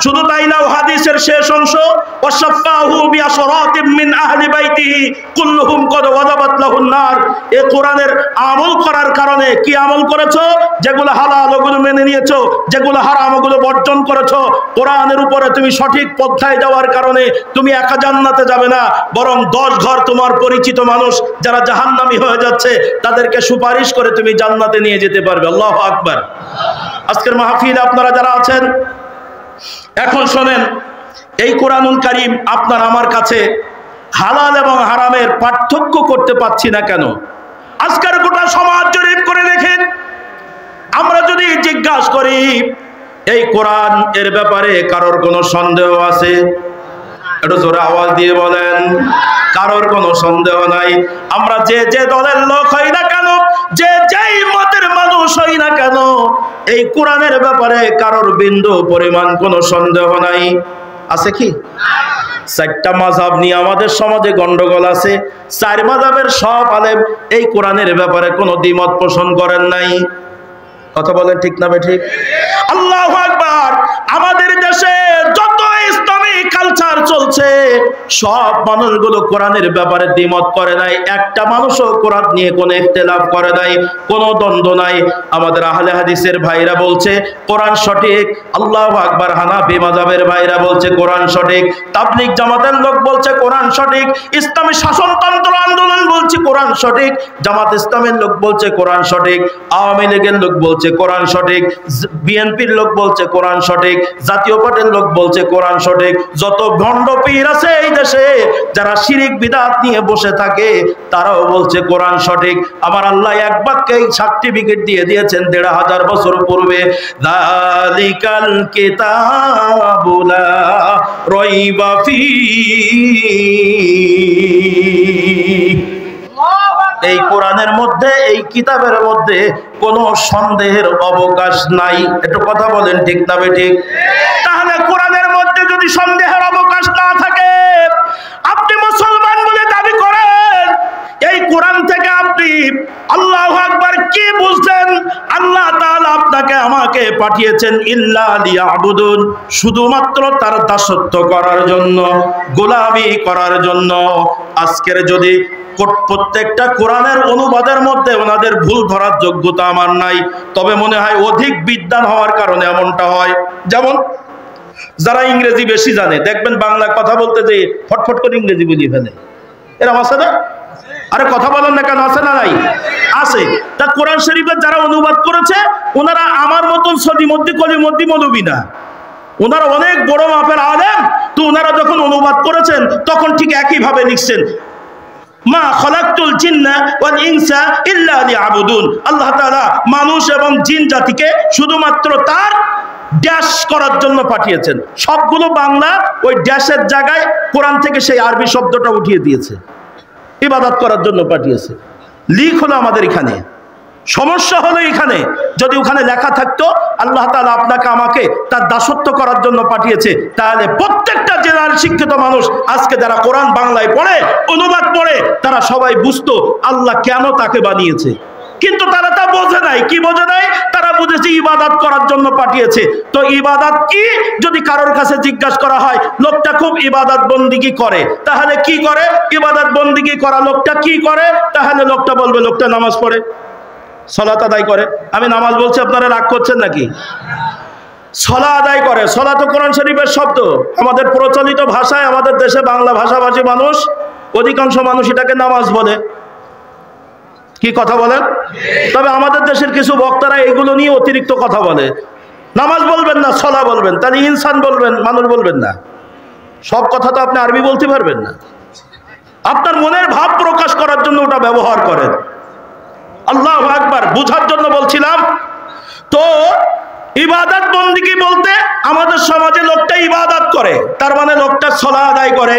S1: শুধু তাই না, হাদিসের শেষ অংশ, ওয়াশাফাহু বিআশরাতিম মিন আহলি বাইতিহি কুল্লুহুম কদ ওয়াজাবাত লাহুন নার। এই কোরআনের আমল করার কারণে কি আমল করেছো? যেগুলো হালাল ওগুলো মেনে নিয়েছো, যেগুলো হারাম ওগুলো বর্জন করেছো। কোরআনের উপরে তুমি সঠিক পথে যাওয়ার কারণে তুমি একা জান্নাতে যাবে না, বরং 10 ঘর তোমার পরিচিত মানুষ যারা জাহান্নামী হয়ে যাচ্ছে তাদেরকে সুপারিশ করে তুমি জান্নাতে নিয়ে যেতে পারবে। আল্লাহু আকবার। আজকের মাহফিলে আপনারা যারা আছেন, এখন শোনেন, এই কোরআনুল কারীম আপনার আমার কাছে হালাল এবং হারামের পার্থক্য করতে পাচ্ছি না কেন? আজকের গোটা সমাজ জরিপ করে দেখেন, আমরা যদি জিজ্ঞাসা করি এই কোরআন এর ব্যাপারে কারোর কোনো সন্দেহ আছে? একটু জোরে আওয়াজ দিয়ে বলেন। কারোর কোনো সন্দেহ নাই। আমরা যে যে দলের লোক হই না কেন, যে যেই মতের মানুষ হই না কেন, এই কোরআনের ব্যাপারে কারোর বিন্দু পরিমাণ কোনো সন্দেহ নাই। আছে কি? 4টা মাযহাব নিয়ে আমাদের সমাজে গন্ডগোল আছে। 4 মাযহাবের সব আলেম এই কোরআনের ব্যাপারে কোনো দ্বিমত পোষণ করেন নাই। কথা বলেন ঠিক না বেঠিক? আল্লাহু আকবার। আমাদের দেশে যত ইসলামী কালচার চলছে, সব মানুষগুলো কোরআনের ব্যাপারে দ্বিমত করে নাই। একটা মানুষও কোরআন নিয়ে কোনো ইখতিলাফ করে নাই, কোনো দ্বন্দ্ব নাই। আমাদের আহলে হাদিসের ভাইরা বলছে কোরআন সঠিক, আল্লাহু আকবার। হানাফি মাযহাবের ভাইরা বলছে কোরআন সঠিক, তাবলীগ জামাতের লোক বলছে কোরআন সঠিক, ইসলামী শাসনতন্ত্র আন্দোলন বলছে কোরআন সঠিক, জামাত ইসলামের লোক বলছে কোরআন সঠিক, আওয়ামী লীগের লোক বলছে কোরআন সঠিক, বিএনপির লোক বলছে কোরআন সঠিক, জাতীয় পার্টির লোক বলছে কোরআন সঠিক। যত ভণ্ড পীর আছে এই দেশে, যারা শিরিক বিদআত নিয়ে বসে থাকে, তারাও বলছে কোরআন সঠিক। আমার আল্লাহ এক বাক্যে সার্টিফিকেট দিয়ে দিয়েছেন 1500 বছর পূর্বে, যালিকাল কিতাবু লা রাইবা ফীহি। এই কোরআনের মধ্যে, এই কিতাবের মধ্যে কোনো সন্দেহের অবকাশ নাই। একটু কথা বলেন ঠিক না বেঠিক? তাহলে কোরআনের মধ্যে যদি সন্দেহের অবকাশ না থাকে, আপনি মুসলমান বলে দাবি করেন, এই কোরআন থেকে আপনি আল্লাহু আকবার কি বুঝলেন? আল্লাহ তাআলা আপনাকে আমাকে পাঠিয়েছেন ইল্লা লিয়াবুদুন, শুধুমাত্র তার দাসত্ব করার জন্য, গোলামি করার জন্য। আজকের যদি প্রত্যেকটা কোরআনের অনুবাদের মধ্যে ওনাদের ভুল ধরার যোগ্যতা আমার নাই, তবে মনে হয় অধিক বিদ্বান হওয়ার কারণে এমনটা হয়। যেমন যারা ইংরেজি বেশি জানে, দেখবেন বাংলা কথা বলতে যে ফটফট করে ইংরেজি বুঝিয়ে ফেলে। এরকম আছে না? আরে কথা বলেন না কেন? আছে না নাই? আছে। তা কোরআন শরীফের যারা অনুবাদ করেছে, ওনারা আমার মতন সদিমদ্দি কলিমদ্দি মৌলবী না, ওনারা অনেক বড় মাপের আলেম। তো ওনারা যখন অনুবাদ করেছেন তখন ঠিক একই ভাবে লিখছেন, মা খালাকতুল জিন্না ওয়াল ইনসা ইল্লা লিয়াবুদুন। আল্লাহ তাআলা মানুষ এবং জিন জাতিকে শুধুমাত্র তার ড্যাশ করার জন্য পাঠিয়েছেন। সবগুলো বাংলা ওই ড্যাশের জায়গায় কোরআন থেকে সেই আরবি শব্দটা উঠিয়ে দিয়েছে, ইবাদত করার জন্য পাঠিয়েছে। লিখ হলো আমাদের এখানে, সমস্যা হলো এখানে। যদি ওখানে লেখা থাকতো আল্লাহ তাআলা আপনাকে আমাকে তার দাসত্ব করার জন্য পাঠিয়েছে, তাহলে প্রত্যেকটা জেলার শিক্ষিত মানুষ আজকে যারা কোরআন বাংলায় পড়ে, অনুবাদ পড়ে, তারা সবাই বুঝতো আল্লাহ কেন তাকে বানিয়েছে। কিন্তু তারা তা বোঝে নাই। কি বোঝে নাই? তারা বুঝেছে ইবাদত করার জন্য পাঠিয়েছে। তো ইবাদত কি যদি কারোর কাছে জিজ্ঞাসা করা হয়, লোকটা খুব ইবাদত বন্দিগি করে, তাহলে কি করে? ইবাদত বন্দিগি করা লোকটা কি করে? তাহলে লোকটা বলবে লোকটা নামাজ পড়ে, সালাত আদায় করে। আমি নামাজ বলছি, আপনারা রাগ করছেন নাকি? সালাত আদায় করে। সালাত তো কোরআন শরীফের শব্দ। আমাদের প্রচলিত ভাষায়, আমাদের দেশে বাংলা ভাষাভাষী মানুষ, অধিকাংশ মানুষ এটাকে নামাজ বলে। কি কথা বলেন? তবে আমাদের দেশের কিছু বক্তারা এগুলো নিয়ে অতিরিক্ত কথা বলে। নামাজ বলবেন না, সালাত বলবেন, তাহলে ইনসান বলবেন, মানুষ বলবেন না। সব কথা তো আপনি আরবি বলতে পারবেন না। আপনার মনের ভাব প্রকাশ করার জন্য ওটা ব্যবহার করেন। আল্লাহু আকবার, বুঝার জন্য বলছিলাম। তো ইবাদত বন্দিগি বলতে আমাদের সমাজে লোকটা ইবাদত করে, তার মানে লোকটা সালাত আদায় করে,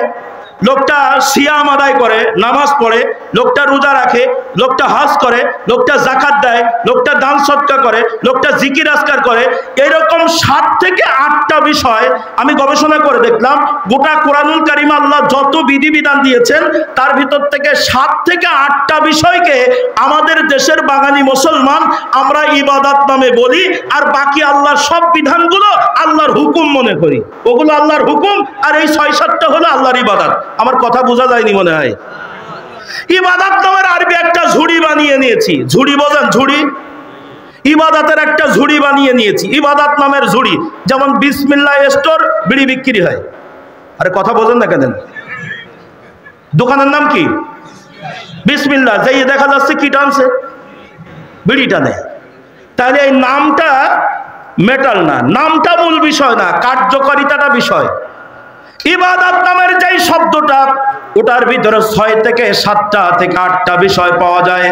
S1: লোকটা সিয়াম আদায় করে, নামাজ পড়ে, লোকটা রোজা রাখে, লোকটা হজ করে, লোকটা যাকাত দেয়, লোকটা দান সদকা করে, লোকটা জিকির আজকার করে। এরকম 7 থেকে 8টা বিষয় আমি গবেষণা করে দেখলাম। গোটা কোরআনুল কারীমে আল্লাহ যত বিধিবিধান দিয়েছেন তার ভিতর থেকে 7 থেকে 8টা বিষয়কে আমাদের দেশের বাঙালি মুসলমান আমরা ইবাদত নামে বলি, আর বাকি আল্লাহর সব বিধানগুলো আল্লাহর হুকুম মনে করি। ওগুলো আল্লাহর হুকুম, আর এই 6-7টা হলো আল্লাহর ইবাদত। আমার কথা বোঝা যায়নি মনে হয়। ইবাদত নামের আরবি একটা ঝুড়ি বানিয়ে নিয়েছি। ঝুড়ি বোঝেন? ঝুড়ি, ইবাদতের একটা ঝুড়ি বানিয়ে নিয়েছি, ইবাদত নামের ঝুড়ি। যেমন বিসমিল্লাহ স্টোর, বিড়ি বিক্রি হয়। আরে কথা বোঝেন না কেন? দোকানের নাম কি? বিসমিল্লাহ। যেই দেখা যাচ্ছে কি টানছে? বিড়ি টানে। তাহলে এই নামটা মেটাল না, নামটা মূল বিষয় না, কার্যকারিতাটা বিষয়। ইবাদত নামের যেই শব্দটা, ওটার ভিতরে 6 থেকে 7টা থেকে 8টা বিষয় পাওয়া যায়।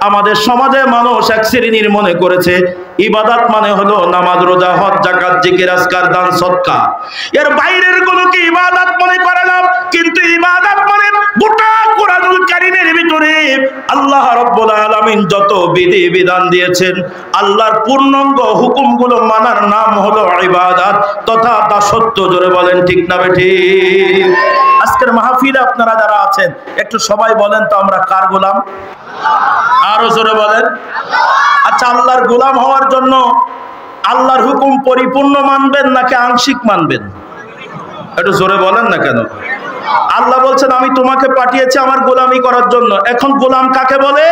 S1: আমাদের সমাজে মানুষ এক শ্রেণীর মনে করেছে ইবাদত মানে হলো নামাজ, রোজা, হজ, যাকাত, জিকির আজকার, দান সদকা। এর বাইরের গুলোকে ইবাদত মনে করে না। কিন্তু ইবাদত মানে গোটা কোরআনুল কারীমের ভিতরে আল্লাহ রাব্বুল আলামিন যত বিধি বিধান দিয়েছেন, আল্লাহর পূর্ণাঙ্গ হুকুমগুলো মানার নাম হলো ইবাদত তথা দাসত্ব। জোরে বলেন ঠিক না বেঠিক? আজকের মাহফিলে আপনারা যারা আছেন একটু সবাই বলেন তো আমরা কার গোলাম? আরো জোরে বলেন। আচ্ছা, আল্লাহর গোলাম হওয়ার জন্য আল্লাহর হুকুম পরিপূর্ণ মানবেন নাকি আংশিক মানবেন? একটু জোরে বলেন না কেন? আল্লাহ বলছেন আমি তোমাকে পাঠিয়েছি আমার গোলামি করার জন্য। এখন গোলাম কাকে বলে?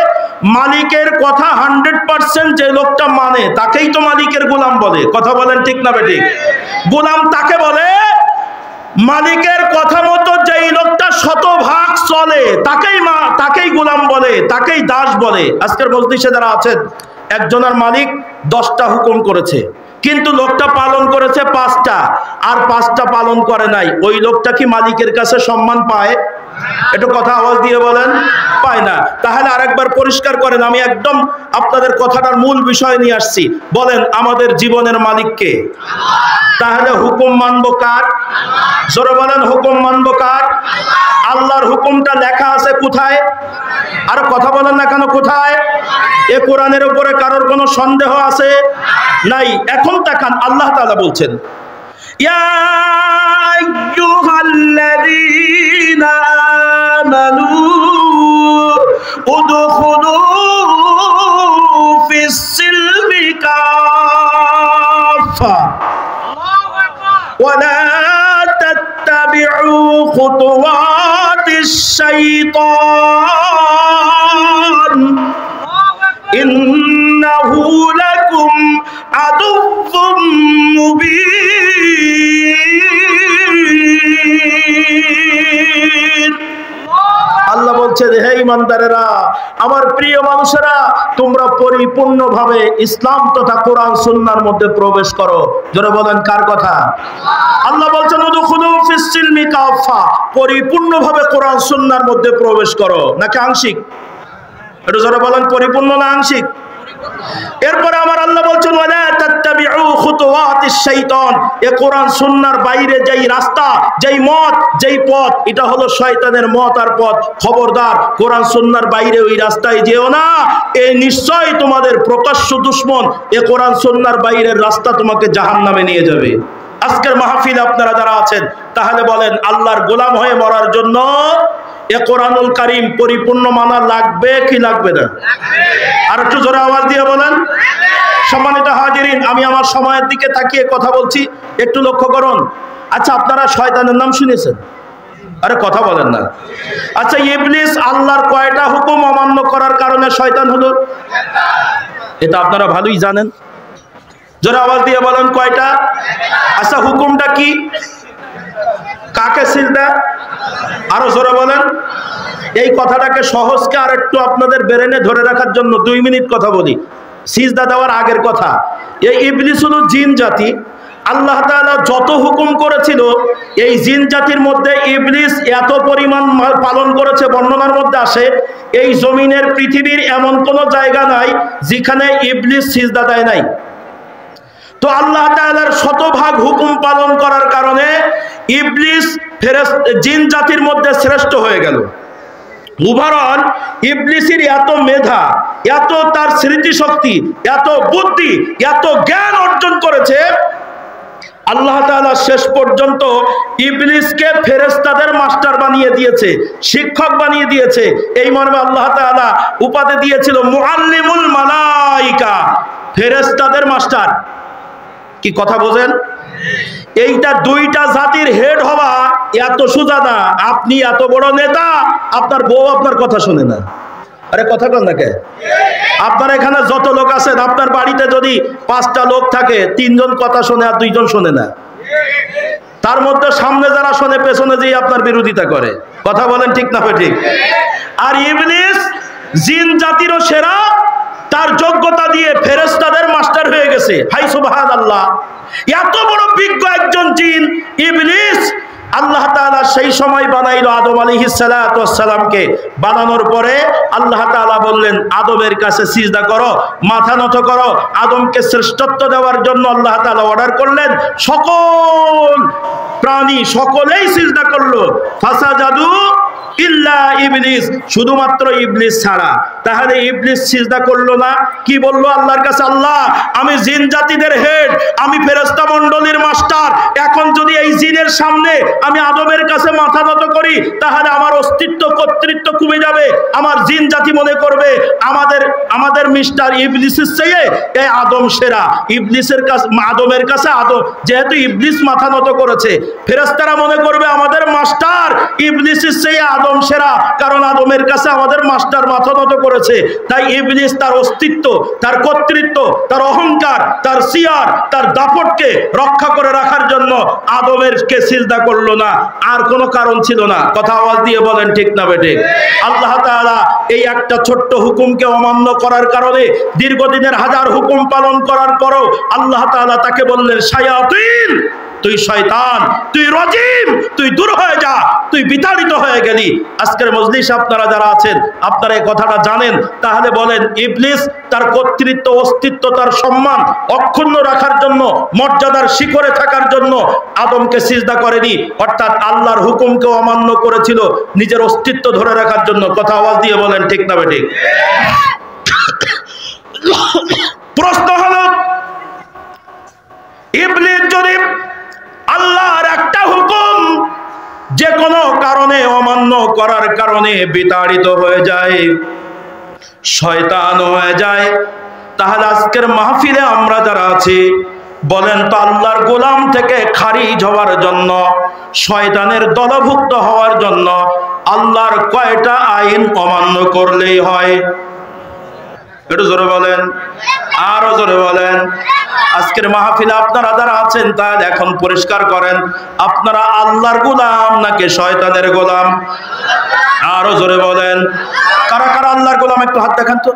S1: মালিকের কথা 100% যে লোকটা মানে তাকেই তো মালিকের গোলাম বলে। কথা বলেন ঠিক না বেঠিক? গোলাম তাকে বলে মালিকের কথা মতো যেই লোকটা 100% চলে, তাকেই গোলাম বলে, তাকেই দাস বলে। আজকের মজলিসে যারা আছেন, একজনের মালিক 10টা হুকুম করেছে, কিন্তু লোকটা পালন করেছে 5টা, আর 5টা পালন করে নাই। ওই লোকটা কি মালিকের কাছে সম্মান পায়? একটু কথা আওয়াজ দিয়ে বলেন, পায় না। তাহলে আরেকবার পরিষ্কার করেন, আমি একদম আপনাদের কথাটার মূল বিষয় নিয়ে আসছি। বলেন আমাদের জীবনের মালিক কে? তাহলে হুকুম মানবো কার? জোরে বলেন, হুকুম মানবো কার? আল্লাহর হুকুমটা লেখা আছে কোথায়? আর কথা বলেন না কেন কোথায়? এ কোরআনের উপরে কারোর কোনো সন্দেহ আছে? নাই। এখন তাকান, আল্লাহ তাআলা বলছেন ইয়া আইয়ুহাল্লাযীনা আমানু উদখুলু ফিস-সিলমি কাফা ওয়া লা তাত্তাবিউ খুতুওয়াতিশ শাইতান ইন্নাহু লাকুম আদুউম মুবিন। আল্লাহ বলছেন হে ঈমানদারেরা, আমার প্রিয় মানুষেরা, তোমরা পরিপূর্ণভাবে ইসলাম তথা কোরআন সুন্নাহর মধ্যে প্রবেশ করো। জোরে বলেন কার কথা? আল্লাহ বলছেন উদখুলু ফিস-সিলমি কাফা, পরিপূর্ণভাবে কোরআন সুন্নাহর মধ্যে প্রবেশ করো, নাকি আংশিক? একটু জোরে বলেন, পরিপূর্ণ না আংশিক? এরপরে আমার আল্লাহ বলছেন ওয়ালা তাত্তাবিউ খুতুওয়াতিশ শাইতান, এ কোরআন সুন্নাহর বাইরে যেই রাস্তা, যেই মত, যেই পথ, এটা হলো শয়তানের মত আর পথ। খবরদার, কোরআন সুন্নাহর বাইরে ওই রাস্তায় যেও না। এই নিশ্চয় তোমাদের প্রকাশ্য দুশমন। এ কোরআন সুন্নাহর বাইরের রাস্তা তোমাকে জাহান্নামে নিয়ে যাবে। আজকের মাহফিলে আপনারা যারা আছেন, তাহলে বলেন আল্লাহর গোলাম হয়ে মরার জন্য এ কোরআনুল কারীম পরিপূর্ণ মানা লাগবে কি লাগবে না? আর একটু জোরে আওয়াজ দিয়ে বলেন। সম্মানিত হাজিরিন, আমি আমার সময়ের দিকে তাকিয়ে কথা বলছি, একটু লক্ষ্য করুন। আচ্ছা, আপনারা শয়তানের নাম শুনেছেন? আরে কথা বলেন না। আচ্ছা, ইবলিস আল্লাহর কয়টা হুকুম অমান্য করার কারণে শয়তান হলো? এটা আপনারা ভালোই জানেন। জোরে আওয়াজ দিয়ে বলেন কয়টা? আচ্ছা, হুকুমটা কি? কাকে সিজদা? আরো জোরে বলেন। এই কথাটাকে সহজকে আর একটু আপনাদের ব্রেনে ধরে রাখার জন্য 2 মিনিট কথা বলি। সিজদা দেওয়ার আগের কথা, এই ইবলিস হলো জিন জাতি। আল্লাহ তাআলা যত হুকুম করেছিল, এই জিন জাতির মধ্যে ইবলিস এত পরিমাণ পালন করেছে, বর্ণনার মধ্যে আসে এই জমিনের পৃথিবীর এমন কোনো জায়গা নাই যেখানে ইবলিস সিজদা দেয় নাই। তো আল্লাহ তাআলার শতভাগ হুকুম পালন করার কারণে ইবলিস জিন জাতির মধ্যে শ্রেষ্ঠ হয়ে গেল। উদাহরণ, ইবলিসের এত মেধা, এত তার স্মৃতিশক্তি, এত বুদ্ধি, এত জ্ঞান অর্জন করেছে, আল্লাহ তাআলা শেষ পর্যন্ত ইবলিসকে ফেরেশতাদের মাস্টার বানিয়ে দিয়েছে, শিক্ষক বানিয়ে দিয়েছে। এই মর্মে আল্লাহ তাআলা উপাধি দিয়েছিল মুআল্লিমুল মালাইকা, ফেরেশতাদের মাস্টার। কি কথা বোঝেন? এইটা 2টা জাতির হেড হওয়া এত সোজা না। আপনি এত বড় নেতা, আপনার বউ আপনার কথা শুনে না। আরে কথা বল না কে? আপনার এখানে যত লোক আছেন, আপনার বাড়িতে যদি 5টা লোক থাকে, 3 জন কথা শোনে আর 2 জন শোনে না। তার মধ্যে সামনে যারা শোনে, পেছনে যেই আপনার বিরোধিতা করে। কথা বলেন ঠিক না ঠিক? আর ইবলিস জিন জাতিরও সেরা, তার যোগ্যতা দিয়ে ফেরেশতাদের মাস্টার হয়ে গেছে। হাই সুবহানাল্লাহ! এত বড় বিজ্ঞ একজন জিন ইবলিস, আল্লাহ তাআলা সেই সময় বানাইল আদম আলাইহিস সালাতু ওয়াস সালামকে। বানানোর পরে আল্লাহ তাআলা বললেন আদমের কাছে সিজদা করো, মাথা নত করো। আদমকে শ্রেষ্ঠত্ব দেওয়ার জন্য আল্লাহ তাআলা অর্ডার করলেন, সকল প্রাণী সকলেই সিজদা করলো। ফাসাজাদু ইল্লা ইবলিস, শুধুমাত্র ইবলিস ছাড়া। তাহলে ইবলিস সিজদা করলো না, কি বললো আল্লাহর কাছে? আল্লাহ, আমি জিন জাতিদের হেড, আমি ফেরেশতা মণ্ডলীর মাস্টার। এখন যদি এই জিনের সামনে আমি আদমের কাছে মাথা নত করি, তাহলে আমার অস্তিত্ব, কর্তৃত্ব কমে যাবে। আমার জিন জাতি মনে করবে আমাদের মিস্টার ইবলিসের চেয়ে এই আদম সেরা। ইবলিসের কাছে, আদমের কাছে আদম, যেহেতু ইবলিস মাথা নত করেছে, ফেরেশতারা মনে করবে আমাদের মাস্টার ইবলিসের চেয়ে আদম সেরা, কারণ আদমের কাছে আমাদের মাস্টার মাথা নত করেছে। তাই ইবলিস তার অস্তিত্ব, তার কর্তৃত্ব, তার অহংকার, তার সিয়ার, তার দাপটকে রক্ষা করে রাখার জন্য আদমেরকে সিজদা করলো না। আর কোনো কারণ ছিল না। কথা আওয়াজ দিয়ে বলেন ঠিক না বেঠিক? আল্লাহ তাআলা এই একটা ছোট্ট হুকুমকে অমান্য করার কারণে দীর্ঘদিনের 1000 হুকুম পালন করার পরও আল্লাহ তাআলা তাকে বললেন শায়াতিন, তুই শয়তান, তুই রাজিম, তুই দূর হয়ে যা, তুই বিতাড়িত হয়ে গেলি। আজকের মজলিসে আপনারা যারা আছেন, আপনারা এই কথাটা জানেন। তাহলে বলেন, ইবলিস তার কর্তৃত্ব, অস্তিত্ব, তার সম্মান অক্ষুণ্ণ রাখার জন্য, মর্যাদার শিখরে থাকার জন্য আদমকে সিজদা করেনি, অর্থাৎ আল্লাহর হুকুমকে অমান্য করেছিল নিজের অস্তিত্ব ধরে রাখার জন্য। কথা আওয়াজ দিয়ে বলেন ঠিক না বেঠিক? প্রশ্ন হলো, ইবলিস যদি আল্লাহর একটা হুকুম যে কোনো কারণে অমান্য করার কারণে বিতাড়িত হয়ে যায়, শয়তান হয়ে যায়, তাহলে আজকের মাহফিলে আমরা যারা আছি, বলেন তো আল্লাহর গোলাম থেকে খারিজ হওয়ার জন্য, শয়তানের দলভুক্ত হওয়ার জন্য আল্লাহর কয়টা আইন অমান্য করলেই হয়? একটু জোরে বলেন, আরো জোরে বলেন। আজকের মাহফিলে আপনারা যারা আছেন, তাহলে এখন পরিষ্কার করেন, আপনারা আল্লাহর গোলাম নাকি শয়তানের গোলাম? আরো জোরে বলেন। কারা কারা আল্লাহর গোলাম একটু হাত দেখান তো।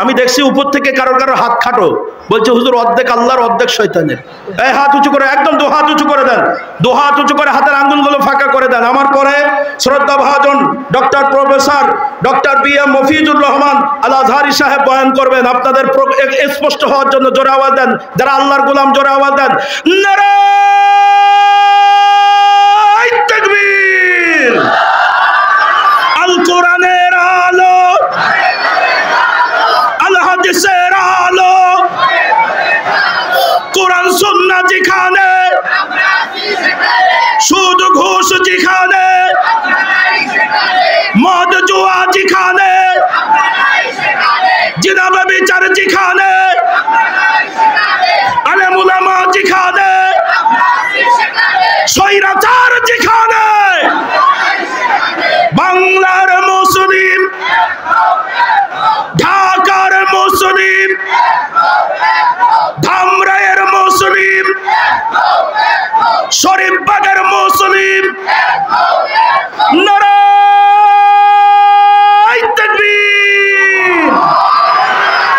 S1: আমি দেখছি উপর থেকে কারো কারো হাত খাটো, বলছে হুজুর অর্ধেক আল্লাহর অর্ধেক শয়তানের। এই হাত উঁচু করে, একদম 2 হাত উঁচু করে দেন, 2 হাত উঁচু করে হাতের আঙ্গুলগুলো ফাঁকা করে দেন। আমার পরে শ্রদ্ধা ভাজন doctor professor doctor B M. Mafizur Rahman Al Azhari সাহেব বয়ান করবেন। আপনাদের স্পষ্ট হওয়ার জন্য জোরে আওয়াজ দেন, যারা আল্লাহর গোলাম জোরে আওয়াজ দেন, নারায়ে তাকবীর। আল কোরআনের আলো, আল হাদিসের আলো, কোরআন সুন্নাহ যেখানে, সুদ ঘুষ যেখানে, যেখানে, জিনা বিচার যেখানে, আলেম উলামা যেখানে, স্বৈরাচার যেখানে, বাংলার মুসলিম, ঢাকার মুসলিম, ধামরাইয়ের মুসলিম, শরীফবাগের মুসলিম, নারায়ে তাকবীর।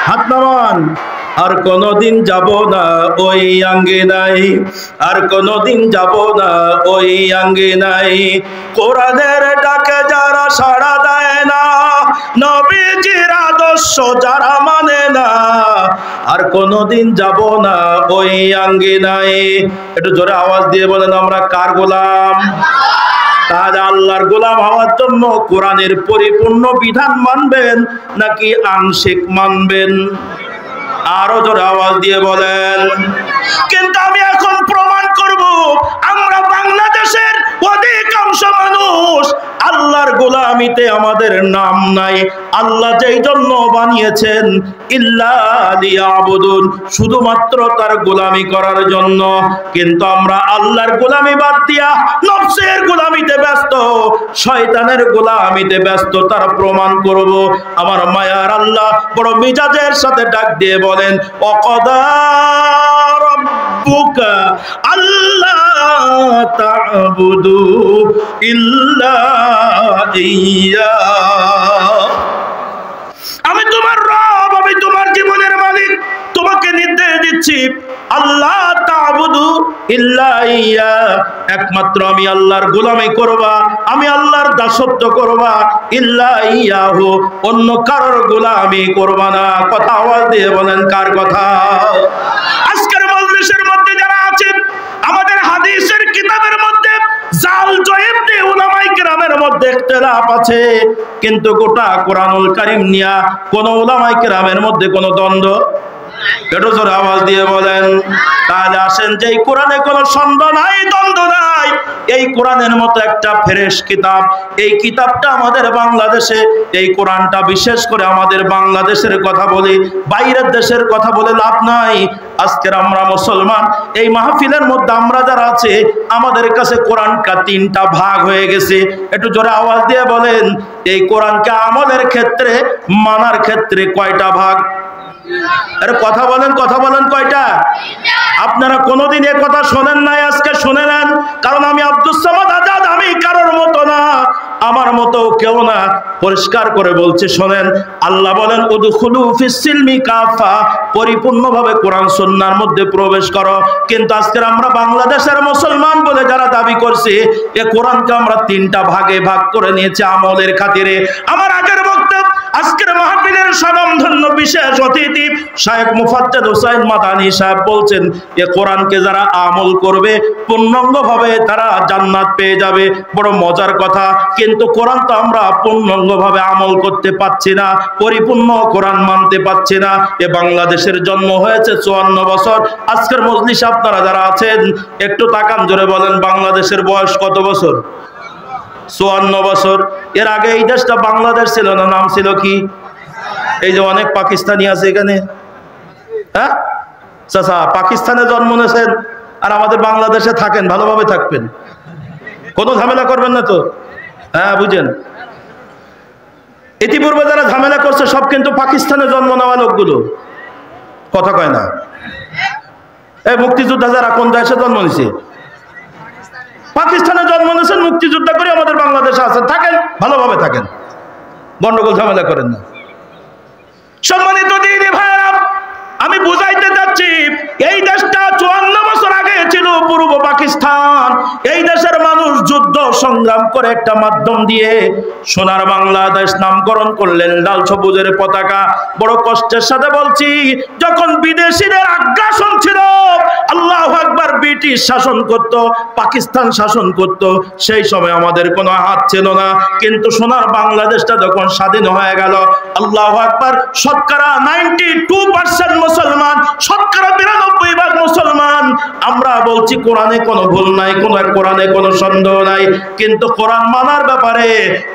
S1: হাত নামান। আর কোনদিন যাব না ওই আঙ্গিনায়, আর কোনদিন যাব না ওই আঙ্গিনায়, কোরআনের ডাকে যারা সাড়া দেয় না, নবীজির আদর্শ যারা মানে না, আর কোনদিন যাব না ওই আঙ্গিনায়। একটু জোরে আওয়াজ দিয়ে বলেন আমরা কার গোলাম? তাহলে আল্লাহর গোলাম হওয়ার জন্য কোরআনের পরিপূর্ণ বিধান মানবেন নাকি আংশিক মানবেন? আরো জোরে আওয়াজ দিয়ে বলেন। কিন্তু আমি এখন প্রমাণ করব আমরা বাংলাদেশের অধিকাংশ মানুষ আল্লাহর গোলামিতে আমাদের নাম নাই। আল্লাহ যেই জন্য বানিয়েছেন ইল্লা লিয়াবুদুন, শুধুমাত্র তার গোলামি করার জন্য। কিন্তু আমরা আল্লাহর গোলামি বাদ দিয়া নফসের গোলামিতে ব্যস্ত, শয়তানের গোলামিতে ব্যস্ত। তার প্রমাণ করব। আমার মায়ার আল্লাহ বড় মিজাজের সাথে ডাক দিয়ে বলেন, ওয়াকাদা রাব্বুকা আল্লা তা'বুদু ইল্লা ইয়্যা। আমি তোমার রব, আমি তোমার জীবনের মালিক। তোমাকে নির্দেশ দিচ্ছি আল্লাহ তা'বুদু ইল্লা ইয়্যা, একমাত্র আমি আল্লাহর গোলামি করবা, আমি আল্লাহর দাসত্ব করবা। ইল্লা ইয়্যাহু, অন্য কারোর গোলামি করবা না। কথা আওয়াজ দিয়ে বলেন কার কথা? আজকের মজলিসের মধ্যে যারা আছেন, আমাদের হাদিসের কিতাবের মধ্যে জাল জয়েব দিয়ে উলামায়ে কেরামের মধ্যে ইখতিলাফ আছে, কিন্তু গোটা কোরআনুল কারীম নিয়া কোন উলামায়ে কেরামের মধ্যে কোনো দ্বন্দ্ব। একটু জোরে আওয়াজ দিয়ে বলেন। তাহলে আসেন, যেই কোরআনে কোনো সন্দেহ নাই, দ্বন্দ্ব নাই, এই কোরআনের মতো একটা ফ্রেশ কিতাব, এই কিতাবটা আমাদের বাংলাদেশে, এই কোরআনটা বিশেষ করে আমাদের বাংলাদেশের কথা বলি, বাইরের দেশের কথা বলে লাভ নাই। আজকের আমরা মুসলমান, এই মাহফিলের মধ্যে আমরা যারা আছে, আমাদের কাছে কোরআনটা তিনটা ভাগ হয়ে গেছে। একটু জোরে আওয়াজ দিয়ে বলেন, এই কোরআনকে আমলের ক্ষেত্রে, মানার ক্ষেত্রে কয়টা ভাগ? আরে কথা বলেন, কথা বলেন, কয়টা? আপনারা কোনোদিন এ কথা শোনেন নাই, আজকে শুনে নেন। কারণ আমি আব্দুস সামাদ আজাদ, আমি কারোর মতো না, আমার মতো কেউ না। পরিষ্কার করে বলছে, শোনেন। আল্লাহ বলেন উদখুলু ফিস সিলমি কাফা, পরিপূর্ণভাবে কোরআন সুন্নাহর মধ্যে প্রবেশ করো। কিন্তু আজকে আমরা বাংলাদেশের মুসলমান বলে যারা দাবি করছে, এ কোরআনকে আমরা তিনটা ভাগে ভাগ করে নিয়েছি আমলের খাতিরে। আমার আগের বক্তব্য, আজকের মাহফিলের স্বনামধন্য বিশেষ অতিথি শায়েখ মুফাদ্দাল হুসাইন মাদানী সাহেব বলছেন, এ কোরআনকে যারা আমল করবে পূর্ণাঙ্গভাবে তারা জান্নাত পেয়ে যাবে। বড় মজার কথা, কিন্তু কোরআন তো আমরা পূর্ণাঙ্গভাবে আমল করতে পারছি না, পরিপূর্ণ কোরআন মানতে পারছি না। এ বাংলাদেশের জন্ম হয়েছে 54 বছর। আজকের মজলিসে আপনারা যারা আছেন একটু তাকান, জোরে বলেন বাংলাদেশের বয়স কত বছর? 54 বছর। এর আগে এই দেশটা বাংলাদেশ ছিল না, নাম ছিল কি? এই যে অনেক পাকিস্তানি আছে এখানে, হ্যাঁ চাচা, পাকিস্তানে জন্ম নিয়েছেন আর আমাদের বাংলাদেশে থাকেন, ভালোভাবে থাকবেন, কোনো ঝামেলা করবেন না তো? হ্যাঁ বুঝেন, ইতিপূর্বে যারা ঝামেলা করছে সব কিন্তু পাকিস্তানে জন্ম নেওয়া লোকগুলো, কথা কয় না। এই মুক্তিযোদ্ধা যারা কোন দেশে জন্ম নিয়েছে? পাকিস্তানে জন্ম নিয়েছেন, মুক্তিযোদ্ধা করে আমাদের বাংলাদেশে আছেন, থাকেন, ভালোভাবে থাকেন, গন্ডগোল ঝামেলা করেন না। সম্মানিত দিনী ভাইরা, আমি বুঝাইতে চাচ্ছি, এই দেশটা 54 বছর আগে ছিল পূর্ব পাকিস্তান। এই দেশের মানুষ যুদ্ধ সংগ্রাম করে একটা মাধ্যম দিয়ে সোনার বাংলাদেশ নামকরণ করলেন, লাল সবুজের পতাকা। বড় কষ্টের সাথে বলছি, যখন বিদেশিদের আগ্রাসন ছিল, আল্লাহু আকবার, ব্রিটিশ শাসন করত, পাকিস্তান শাসন করত, সেই সময় আমাদের কোনো হাত ছিল না। কিন্তু সোনার বাংলাদেশটা যখন স্বাধীন হয়ে গেল, আল্লাহু আকবার, শতকরা 92% মুসলমান, শতকরা 92% মুসলমান। আমরা বলছি কোরআনে কোনো ভুল নাই, কোরআনে কোনো সন্দেহ নাই, কিন্তু কোরআন মানার ব্যাপারে,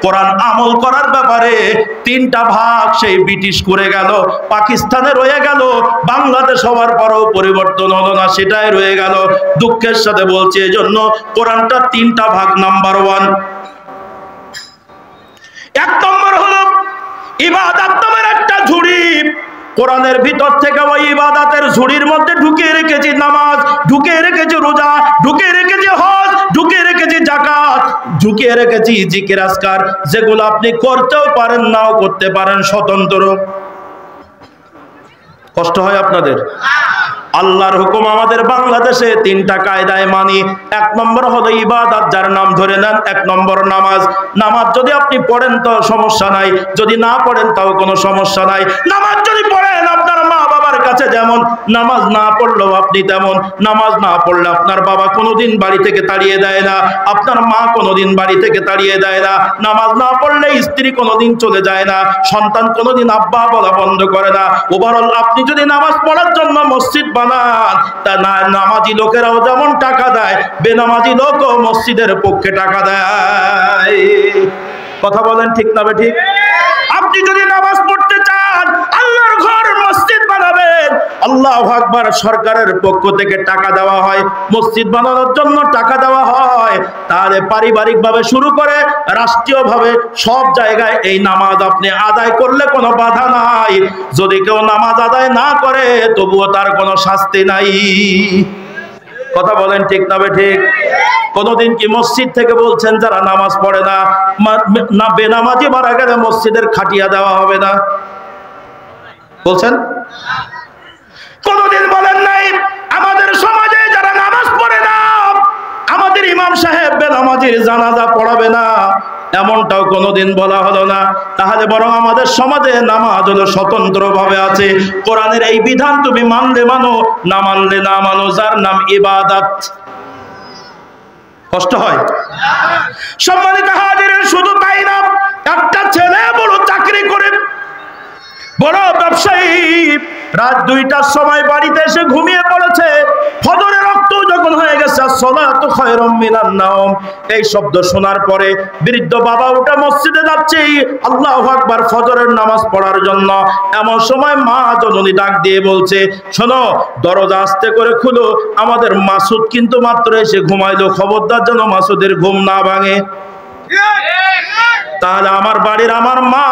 S1: কোরআন আমল করার ব্যাপারে 3টা ভাগ সেই ব্রিটিশ করে গেল। পাকিস্তানে রয়ে গেল, বাংলাদেশ হওয়ার পরও পরিবর্তন হলো না, সেটাই রয়ে গেল। দুঃখের সাথে বলছি, এজন্য কোরআনটা 3টা ভাগ। নাম্বার 1, 1 নম্বর হলো ইবাদত নামের একটা ঝুড়ি। কোরআনের ভিতর থেকে ওই ইবাদতের ঝুড়ির মধ্যে ঢুকিয়ে রেখেছি নামাজ, ঢুকিয়ে রেখেছি রোজা, ঢুকিয়ে রেখেছি হজ, ঢুকিয়ে রেখেছি যাকাত, ঢুকিয়ে রেখেছি জিকির আজকার, যেগুলো আপনি করতেও পারেন, নাও করতে পারেন, স্বতন্ত্র। কষ্ট হয় আপনাদের? আল্লাহর হুকুম আমাদের বাংলাদেশে 3টা কায়দায় মানি। 1 নম্বর হলো ইবাদত, যার নাম ধরে নেন। 1 নম্বর নামাজ। নামাজ যদি আপনি পড়েন তো সমস্যা নাই, যদি না পড়েন তাও কোনো সমস্যা নাই। নামাজ যদি পড়েন, আপনার মা বাবার কাছে যেমন, নামাজ না পড়লেও আপনি তেমন। নামাজ না পড়লে আপনার বাবা কোনোদিন বাড়ি থেকে তাড়িয়ে দেয় না, আপনার মা কোনোদিন বাড়ি থেকে তাড়িয়ে দেয় না। নামাজ না পড়লে স্ত্রী কোনোদিন চলে যায় না, সন্তান কোনোদিন আব্বা বলা বন্ধ করে না। ওভারঅল আপনি যদি নামাজ পড়ার জন্য মসজিদ বানান, তা নামাজি লোকেরাও যেমন টাকা দেয়, বেনামাজি লোকও মসজিদের পক্ষে টাকা দেয়। কথা বলেন ঠিক না বেঠিক? আপনি যদি নামাজ পড়তে চান, আল্লাহর ঘর মসজিদ বানাবেন, আল্লাহু আকবার, সরকারের পক্ষ থেকে টাকা দেওয়া হয়, মসজিদ বানানোর জন্য টাকা দেওয়া হয়, তাহলে পারিবারিকভাবে শুরু করে রাষ্ট্রীয়ভাবে সব জায়গায় এই নামাজ আপনি আদায় করলে কোনো বাধা নাই। যদি কেউ নামাজ আদায় না করে, তবুও তার কোনো শাস্তি নাই। কথা বলেন ঠিক না বেঠিক? কোনদিন কি মসজিদ থেকে বলছেন যারা নামাজ পড়ে না, বেনামাজি মারা গেলে মসজিদের খাটিয়া দেওয়া হবে না? বলছেন? কোনদিন বলেন নাই আমাদের সমাজে যারা নামাজ পড়ে না, আমাদের ইমাম সাহেব বেনামাজির জানাজা পড়াবে না, এমনটাও কোনোদিন বলা হলো না। তাহলে বরং আমাদের সমাজে নামাজ হলো স্বতন্ত্র ভাবে আছে। কোরআনের এই বিধান তুমি মানলে মানো, না মানলে না মানো, যার নাম ইবাদত। কষ্ট হয়? সম্মানিত হাজিরিন, শুধু তাই না, একটা ছেলে বড় চাকরি করে, বড় ব্যবসায়ী, রাত 2টার সময় বাড়িতে এসে ঘুমিয়ে পড়েছে। ফজরের রক্ত যখন হয়ে গেছে, আসসালাতু খায়রুম মিনান নাওম, এই শব্দ শোনার পরে বৃদ্ধ বাবা উঠে মসজিদে যাচ্ছে আল্লাহু আকবার ফজরের নামাজ পড়ার জন্য। এমন সময় মা জননী ডাক দিয়ে বলছে, শোনো, দরজা আস্তে করে খুলো, আমাদের মাসুদ কিন্তু মাত্র এসে ঘুমাইলো, খবরদার যেন মাসুদের ঘুম না ভাঙে। তাহলে আমার বাড়ির আমার মা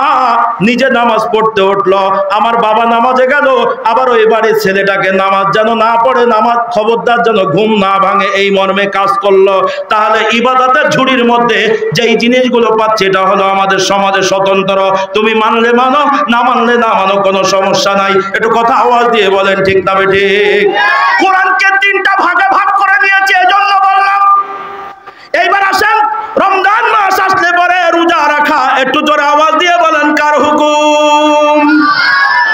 S1: নিজে নামাজ পড়তে উঠলো, আমার বাবা নামাজে গেল, আবার ওই বাড়ির ছেলেটাকে নামাজ যেন না পড়ে, নামাজ খবরদার যেন ঘুম না ভাঙে, এই মর্মে কাজ করলো। তাহলে ইবাদতের ঝুড়ির মধ্যে যেই জিনিসগুলো পাচ্ছে, এটা হলো আমাদের সমাজে স্বতন্ত্র। তুমি মানলে মানো, না মানলে না মানো, কোনো সমস্যা নাই। একটু কথা আওয়াজ দিয়ে বলেন ঠিক না ঠিক? কোরআনকে 3টা ভাগে ভাগ করে নিয়েছে, এজন্য বললাম। এইবার আসেন, রমজান মাস আসলে পরে রোজা রাখা, একটু জোরে আওয়াজ দিয়ে বলেন কার হুকুম?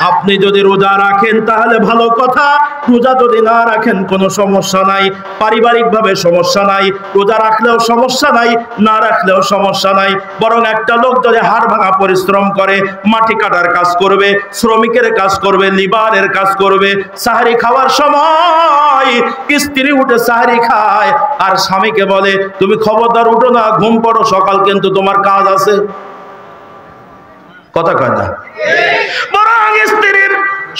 S1: আপনি যদি রোজা রাখেন তাহলে ভালো কথা, রোজা যদি না রাখেন কোনো সমস্যা নাই, পারিবারিকভাবে সমস্যা নাই, রোজা রাখলেও সমস্যা নাই, না রাখলেও সমস্যা নাই। বরং একটা লোক যদি হাড় ভাঙা পরিশ্রম করে, মাটি কাটার কাজ করবে, শ্রমিকের কাজ করবে, লিবারের কাজ করবে, সাহারি খাওয়ার সময় স্ত্রী উঠে সাহারি খায় আর স্বামীকে বলে, তুমি খবরদার উঠো না, ঘুম পড়ো, সকাল কিন্তু তোমার কাজ আছে। কথা কয় না? বরং স্ত্রী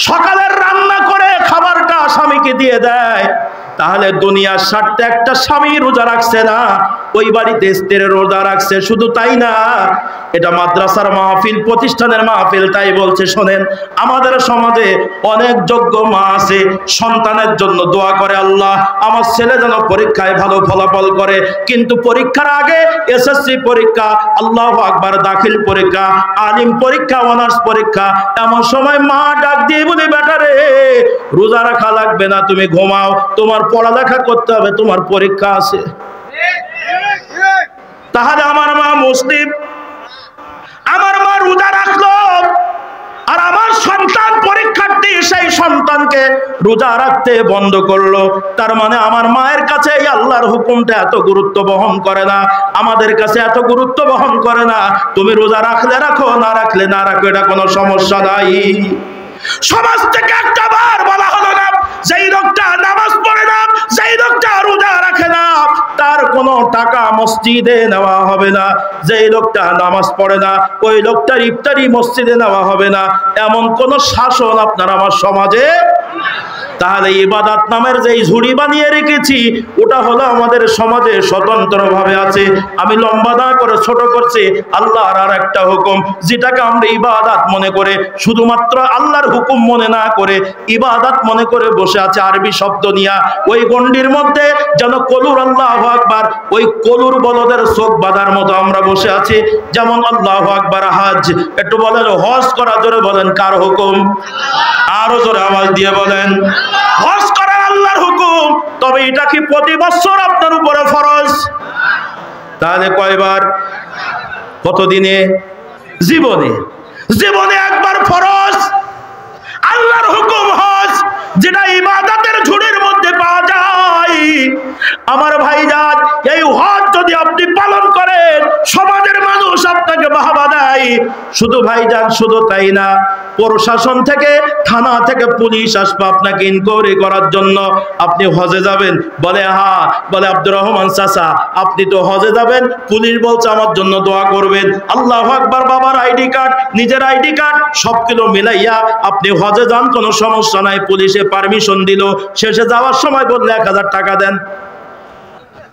S1: সকালের রান্না করে খাবারটা স্বামীকে দিয়ে দেয়। তাহলে দুনিয়ার স্বার্থে একটা স্বামী রোজা রাখছে না, ওই বাড়িতে স্ত্রীর রোজা রাখছে। শুধু তাই না, এটা মাদ্রাসার মাহফিল, প্রতিষ্ঠানের মাহফিল, তাই বলছে শোনেন, আমাদের সমাজে অনেক যোগ্য মা আছে, সন্তানের জন্য দোয়া করে, আল্লাহ আমার ছেলে যেন পরীক্ষায় ভালো ফলাফল করে। কিন্তু পরীক্ষার আগে এসএসসি পরীক্ষা, আল্লাহু আকবার, দাখিল পরীক্ষা, আলিম পরীক্ষা, অনার্স পরীক্ষা, এমন সময় মা ডাক দিয়ে বলে, বেটা রে, রোজা রাখা লাগবে না, তুমি ঘুমাও, তোমার পড়ালেখা করতে হবে, তোমার পরীক্ষা আছে। তাহলে আমার মা মুসলিম, আমার মা রোজা রাখলো, আর আমার সন্তান পরীক্ষার্থী, সেই সন্তানকে রোজা রাখতে বন্ধ করলো, তার মানে আমার মায়ের কাছে এই আল্লাহর হুকুমটা এত গুরুত্ব বহন করে না, আমাদের কাছে এত গুরুত্ব বহন করে না। তুমি রোজা রাখলে রাখো, না রাখলে না রাখো, এটা কোনো সমস্যা নাই। সমাজ থেকে একটা বার বলা হলো না যেই লোকটা নামাজ পড়ে না, যেই লোকটা রোজা রাখে না, তার কোনো টাকা মসজিদে নেওয়া হবে না, যেই লোকটা নামাজ পড়ে না ওই লোকটার ইফতারি মসজিদে নেওয়া হবে না, এমন কোন শাসন আপনার আমার সমাজে। তাহলে ইবাদত নামের যেই ঝুড়ি বানিয়ে রেখেছি ওটা হলো আমাদের সমাজে স্বতন্ত্রভাবে আছে। আমি লম্বা না করে ছোট করছি, আল্লাহর আর একটা হুকুম যেটাকে আমরা ইবাদত মনে করে, শুধুমাত্র আল্লাহর হুকুম মনে না করে ইবাদত মনে করে বসে আছে আরবি শব্দ নিয়া। ওই গণ্ডির মধ্যে যেন কলুর আল্লাহু আকবার, ওই কলুর বলদের চোখ বাঁধার মতো আমরা বসে আছি। যেমন আল্লাহু আকবার হজ, একটু বলেন হজ করা, জোরে বলেন কার হুকুম? আরো জোরে আওয়াজ দিয়ে বলেন। হজ করা আল্লাহর হুকুম, তবে এটা কি প্রতি বছর আপনার উপরে ফরজ? তাহলে কয়বার? কতদিনে? জীবনে। জীবনে একবার ফরজ আল্লাহর হুকুম হজ, যেটা ইবাদতের ঝুড়ির মধ্যে পাওয়া যায়। আমার ভাইজান, এই হজ যদি আপনি পালন করেন সমাজের মানুষ আপনাকে বাহবা দেয়। শুধু ভাইজান, শুধু তাই না, প্রশাসন থেকে, থানা থেকে পুলিশ আসবে আপনাকে ইনকোয়ারি করার জন্য। আপনি হজে যাবেন, বলে হ্যাঁ, বলে আব্দুর রহমান চাচা আপনি তো হজে যাবেন, পুলিশ বলছে আমার জন্য দোয়া করবেন। আল্লাহু আকবার, বাবার আইডি কার্ড, নিজের আইডি কার্ড সবগুলো মিলাইয়া আপনি হজে যান, কোনো সমস্যা নাই। পুলিশে পারমিশন দিল, শেষে যাওয়ার সময় বললে 1000 টাকা দেন।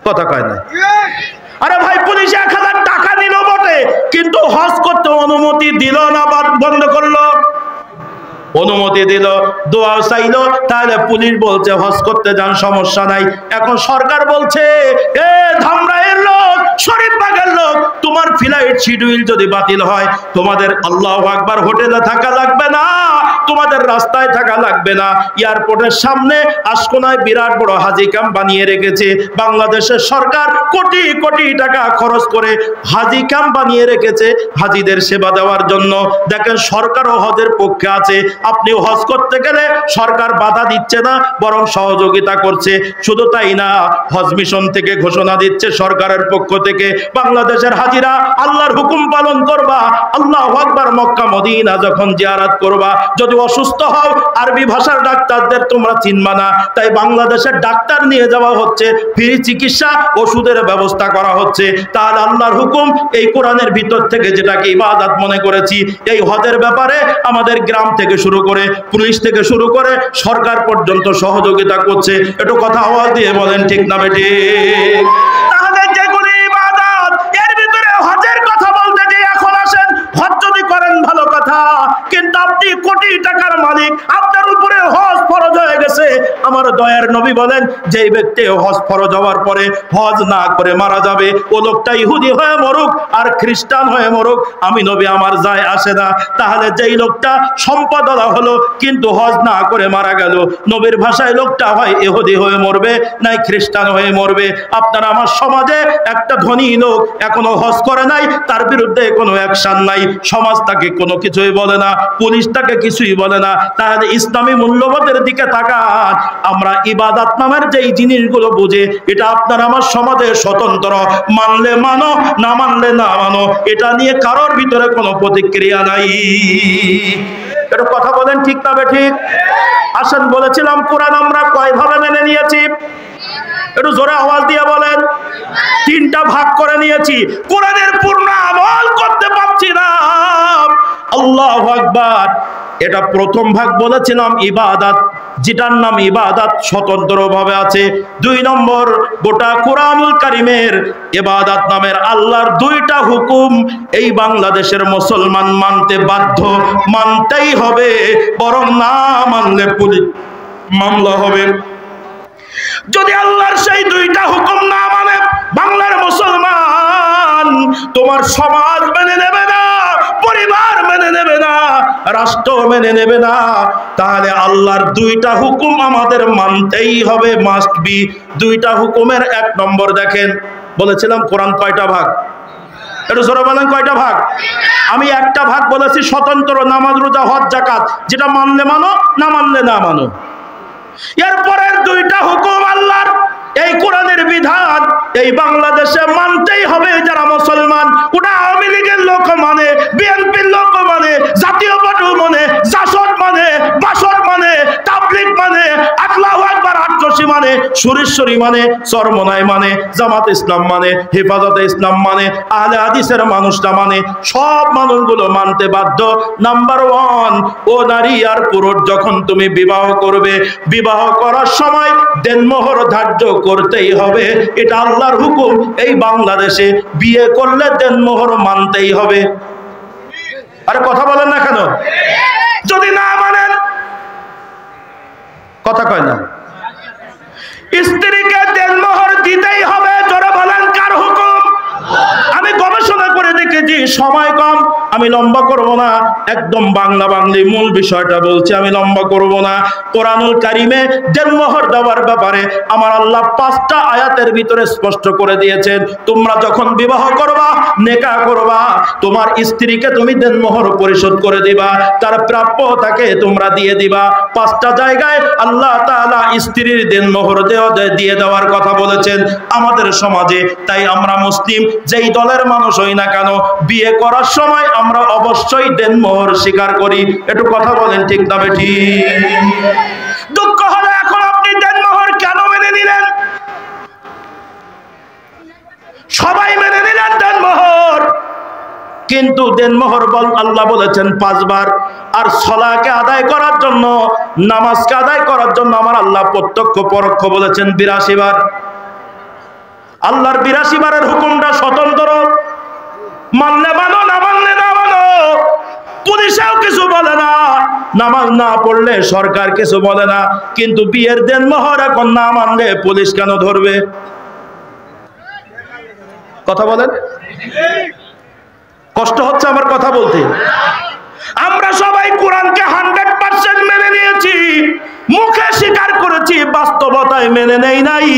S1: কথা কয় না? আরে ভাই, পুলিশে 1000 টাকা নিল বটে, কিন্তু হজ করতে অনুমতি দিল না, বন্ধ করলো। অনুমতি দিল, দোয়া চাইলো, তাহলে পুলিশ বলছে হজ করতে যান, সমস্যা নাই। এখন সরকার বলছে এ ধামরাইয়ের লোক, শরীফবাগের লোক, তোমার ফ্লাইট শিডিউল যদি বাতিল হয় তোমাদের আল্লাহু আকবার হোটেলে থাকা লাগবে না, তোমাদের রাস্তায় থাকা লাগবে না। এয়ারপোর্টের সামনে আশকোনায় বিরাট বড় হাজি ক্যাম্প বানিয়ে রেখেছে বাংলাদেশের সরকার, কোটি কোটি টাকা খরচ করে হাজি ক্যাম্প বানিয়ে রেখেছে হাজিদের সেবা দেওয়ার জন্য। দেখেন, সরকারও হজের পক্ষে আছে। আপনি হজ করতে গেলে সরকার বাধা দিচ্ছে না, বরং সহযোগিতা করছে। শুধু তাই না, হজ মিশন থেকে ঘোষণা দিচ্ছে সরকারের পক্ষ থেকে, বাংলাদেশের হাজিরা আল্লাহর হুকুম পালন করবা, আল্লাহু আকবার, মক্কা মদিনা যখন জিয়ারত করবা, যদি অসুস্থ হও আরবি ভাষার ডাক্তারদের তোমরা চিনবা না, তাই বাংলাদেশের ডাক্তার নিয়ে যাওয়া হচ্ছে, ফ্রি চিকিৎসা, ওষুধের ব্যবস্থা করা হচ্ছে। তাহলে আল্লাহর হুকুম এই কোরআনের ভিতর থেকে যেটাকে ইবাদত মনে করেছি, এই হজের ব্যাপারে আমাদের গ্রাম থেকে শুরু করে, পুলিশ থেকে শুরু করে সরকার পর্যন্ত সহযোগিতা করছে। একটু কথা আওয়াজ দিয়ে বলেন ঠিক না বেঠিক? তাহলে যেগুলি ইবাদত, এর ভিতরে হজের কথা বলতে যে এখন আসেন, হজ যদি করেন ভালো কথা, কিন্তু আপনি কোটি টাকার মালিক, আপনার উপরে হজ ফরজ হয়ে গেছে। আমার দয়ার নবী বলেন, যেই ব্যক্তি হজ ফরজ হওয়ার পরে হজ না করে মারা যাবে, ও লোকটা ইহুদি হয়ে মরুক আর খ্রিস্টান হয়ে মরুক, আমি নবী আমার যায় আসে না। তাহলে যেই লোকটা সম্পদওয়ালা হলো কিন্তু হজ না করে মারা গেল, নবীর ভাষায় লোকটা হয় ইহুদি হয়ে মরবে, নাই খ্রিস্টান হয়ে মরবে। আপনার আমার সমাজে একটা ধনী লোক এখনো হজ করে নাই, তার বিরুদ্ধে কোনো অ্যাকশন নাই, সমাজ তাকে কোনো কিছুই বলে না, পুলিশ তাকে কিছুই বলে না। তাহলে ইসলামী মূল্যবোধের দিকে তাকান। আমরা ইবাদত নামের যেই জিনিসগুলো বুঝে, এটা আপনার আমার সমাজে স্বতন্ত্র, মানলে মানো, না মানলে না মানো, এটা নিয়ে কারোর ভিতরে কোনো প্রতিক্রিয়া নাই। এটা কথা বলেন ঠিক না বেঠিক? আসেন, বলেছিলাম কোরআন আমরা কয় ভাবে মেনে নিয়েছি? একটু জোরে আওয়াজ দিয়ে বলেন। 3টা ভাগ করে নিয়েছি, কোরআনের পূর্ণ আমল করতে পারছি না। আল্লাহু আকবার। এটা প্রথম ভাগ বলেছিলাম ইবাদত, যেটার নাম ইবাদত স্বতন্ত্রভাবে আছে। 2 নম্বর, গোটা কোরআনুল কারীমের ইবাদত নামের আল্লাহর 2টা হুকুম এই বাংলাদেশের মুসলমান মানতে বাধ্য, মানতেই হবে, বরং না মানলে পুলিশ মামলা হবে। যদি আল্লাহর সেই 2টা হুকুম না মানে বাংলার মুসলমান, তোমার সমাজ মেনে নেবে না, পরিবার মেনে নেবে না, রাষ্ট্র মেনে নেবে না। তাহলে আল্লাহর 2টা হুকুম আমাদের মানতেই হবে, মাস্ট বি। 2টা হুকুমের 1 নম্বর দেখেন, বলেছিলাম কোরআন কয়টা ভাগ? একটু জোরে বলেন, কয়টা ভাগ? আমি একটা ভাগ বলেছি স্বতন্ত্র, নামাজ রোজা হজ যাকাত, যেটা মানলে মানো, না মানলে না মানো। এরপরের দুইটা হুকুম আল্লাহর, এই কোরআনের বিধান এই বাংলাদেশে মানতেই হবে। যারা মুসলমান, ওটা আওয়ামী লীগের লোক মানে, বিএনপির লোক মানে, জাতীয় পার্টি মানে, জাসদ মানে, বাসদ মানে, তাবলিগ মানে, আল্লাহু আকবার আটরশি মানে, সুরেশ্বরী মানে, চরমনাই মানে, জামাত ইসলাম মানে, হেফাজতে ইসলাম মানে, আহলে হাদিসের মানুষরা মানে, সব মানুষগুলো মানতে বাধ্য। নাম্বার 1, ও নারী আর পুরুষ, যখন তুমি বিবাহ করবে, বিবাহ করার সময় দেনমোহর ধার্য করতেই হবে। এটা আল্লাহর হুকুম। এই বাংলাদেশে বিয়ে করলে দেনমোহর মানতেই হবে। আরে কথা বলেন না কেন? যদি না মানেন, কথা কয় না। স্ত্রীকে দেনমোহর দিতেই হবে। জোরে বলেন, কার হুকুম? আমি গবেষণা করে দেখেছি, সময় কম, আমি লম্বা করব না, একদম বাংলা বাংলি মূল বিষয়টা বলছি, আমি লম্বা করব না। কোরআনুল কারিমে দেনমোহর দেওয়ার ব্যাপারে আমার আল্লাহ 5টা আয়াতের ভিতরে স্পষ্ট করে দিয়েছেন। তোমরা যখন বিবাহ করবা, নেকাহ করবা, তোমার স্ত্রীকে তুমি দেনমোহর পরিশোধ করে দিবা, তার প্রাপ্য তাকে তোমরা দিয়ে দিবা। 5টা জায়গায় আল্লাহ তাআলা স্ত্রীর দেনমোহর দিয়ে দেওয়ার কথা বলেছেন আমাদের সমাজে। তাই আমরা মুসলিম যেই দলের মানুষ হই না কেন, বিয়ে করার সময় আমরা অবশ্যই দেনমোহর স্বীকার করি। একটু কথা বলেন, ঠিক না বেঠিক? দুঃখ হলো এখন আপনি দেনমোহর কেন মেনে নিলেন? সবাই মেনে নিলেন দেনমোহর, কিন্তু দেনমোহর আল্লাহ বলেছেন 5 বার। আর সালাতকে আদায় করার জন্য, নামাজকে আদায় করার জন্য আমার আল্লাহ প্রত্যক্ষ পরোক্ষ বলেছেন 82 বার। আল্লাহর 82 বারের হুকুমটা স্বতন্ত্র, মানলে মানো, না মানলে না মানো। পুলিশেও কিছু বলে না, নামাজ না পড়লে সরকার কিছু বলে না, কিন্তু বিয়ের দেনমোহর এখন না মানলে পুলিশ কেন ধরবে? কথা বলেন, কষ্ট হচ্ছে আমার কথা বলতে। আমরা সবাই কোরআনকে 100% মেনে নিয়েছি, মুখে স্বীকার করেছি, বাস্তবতায় মেনে নেই নাই।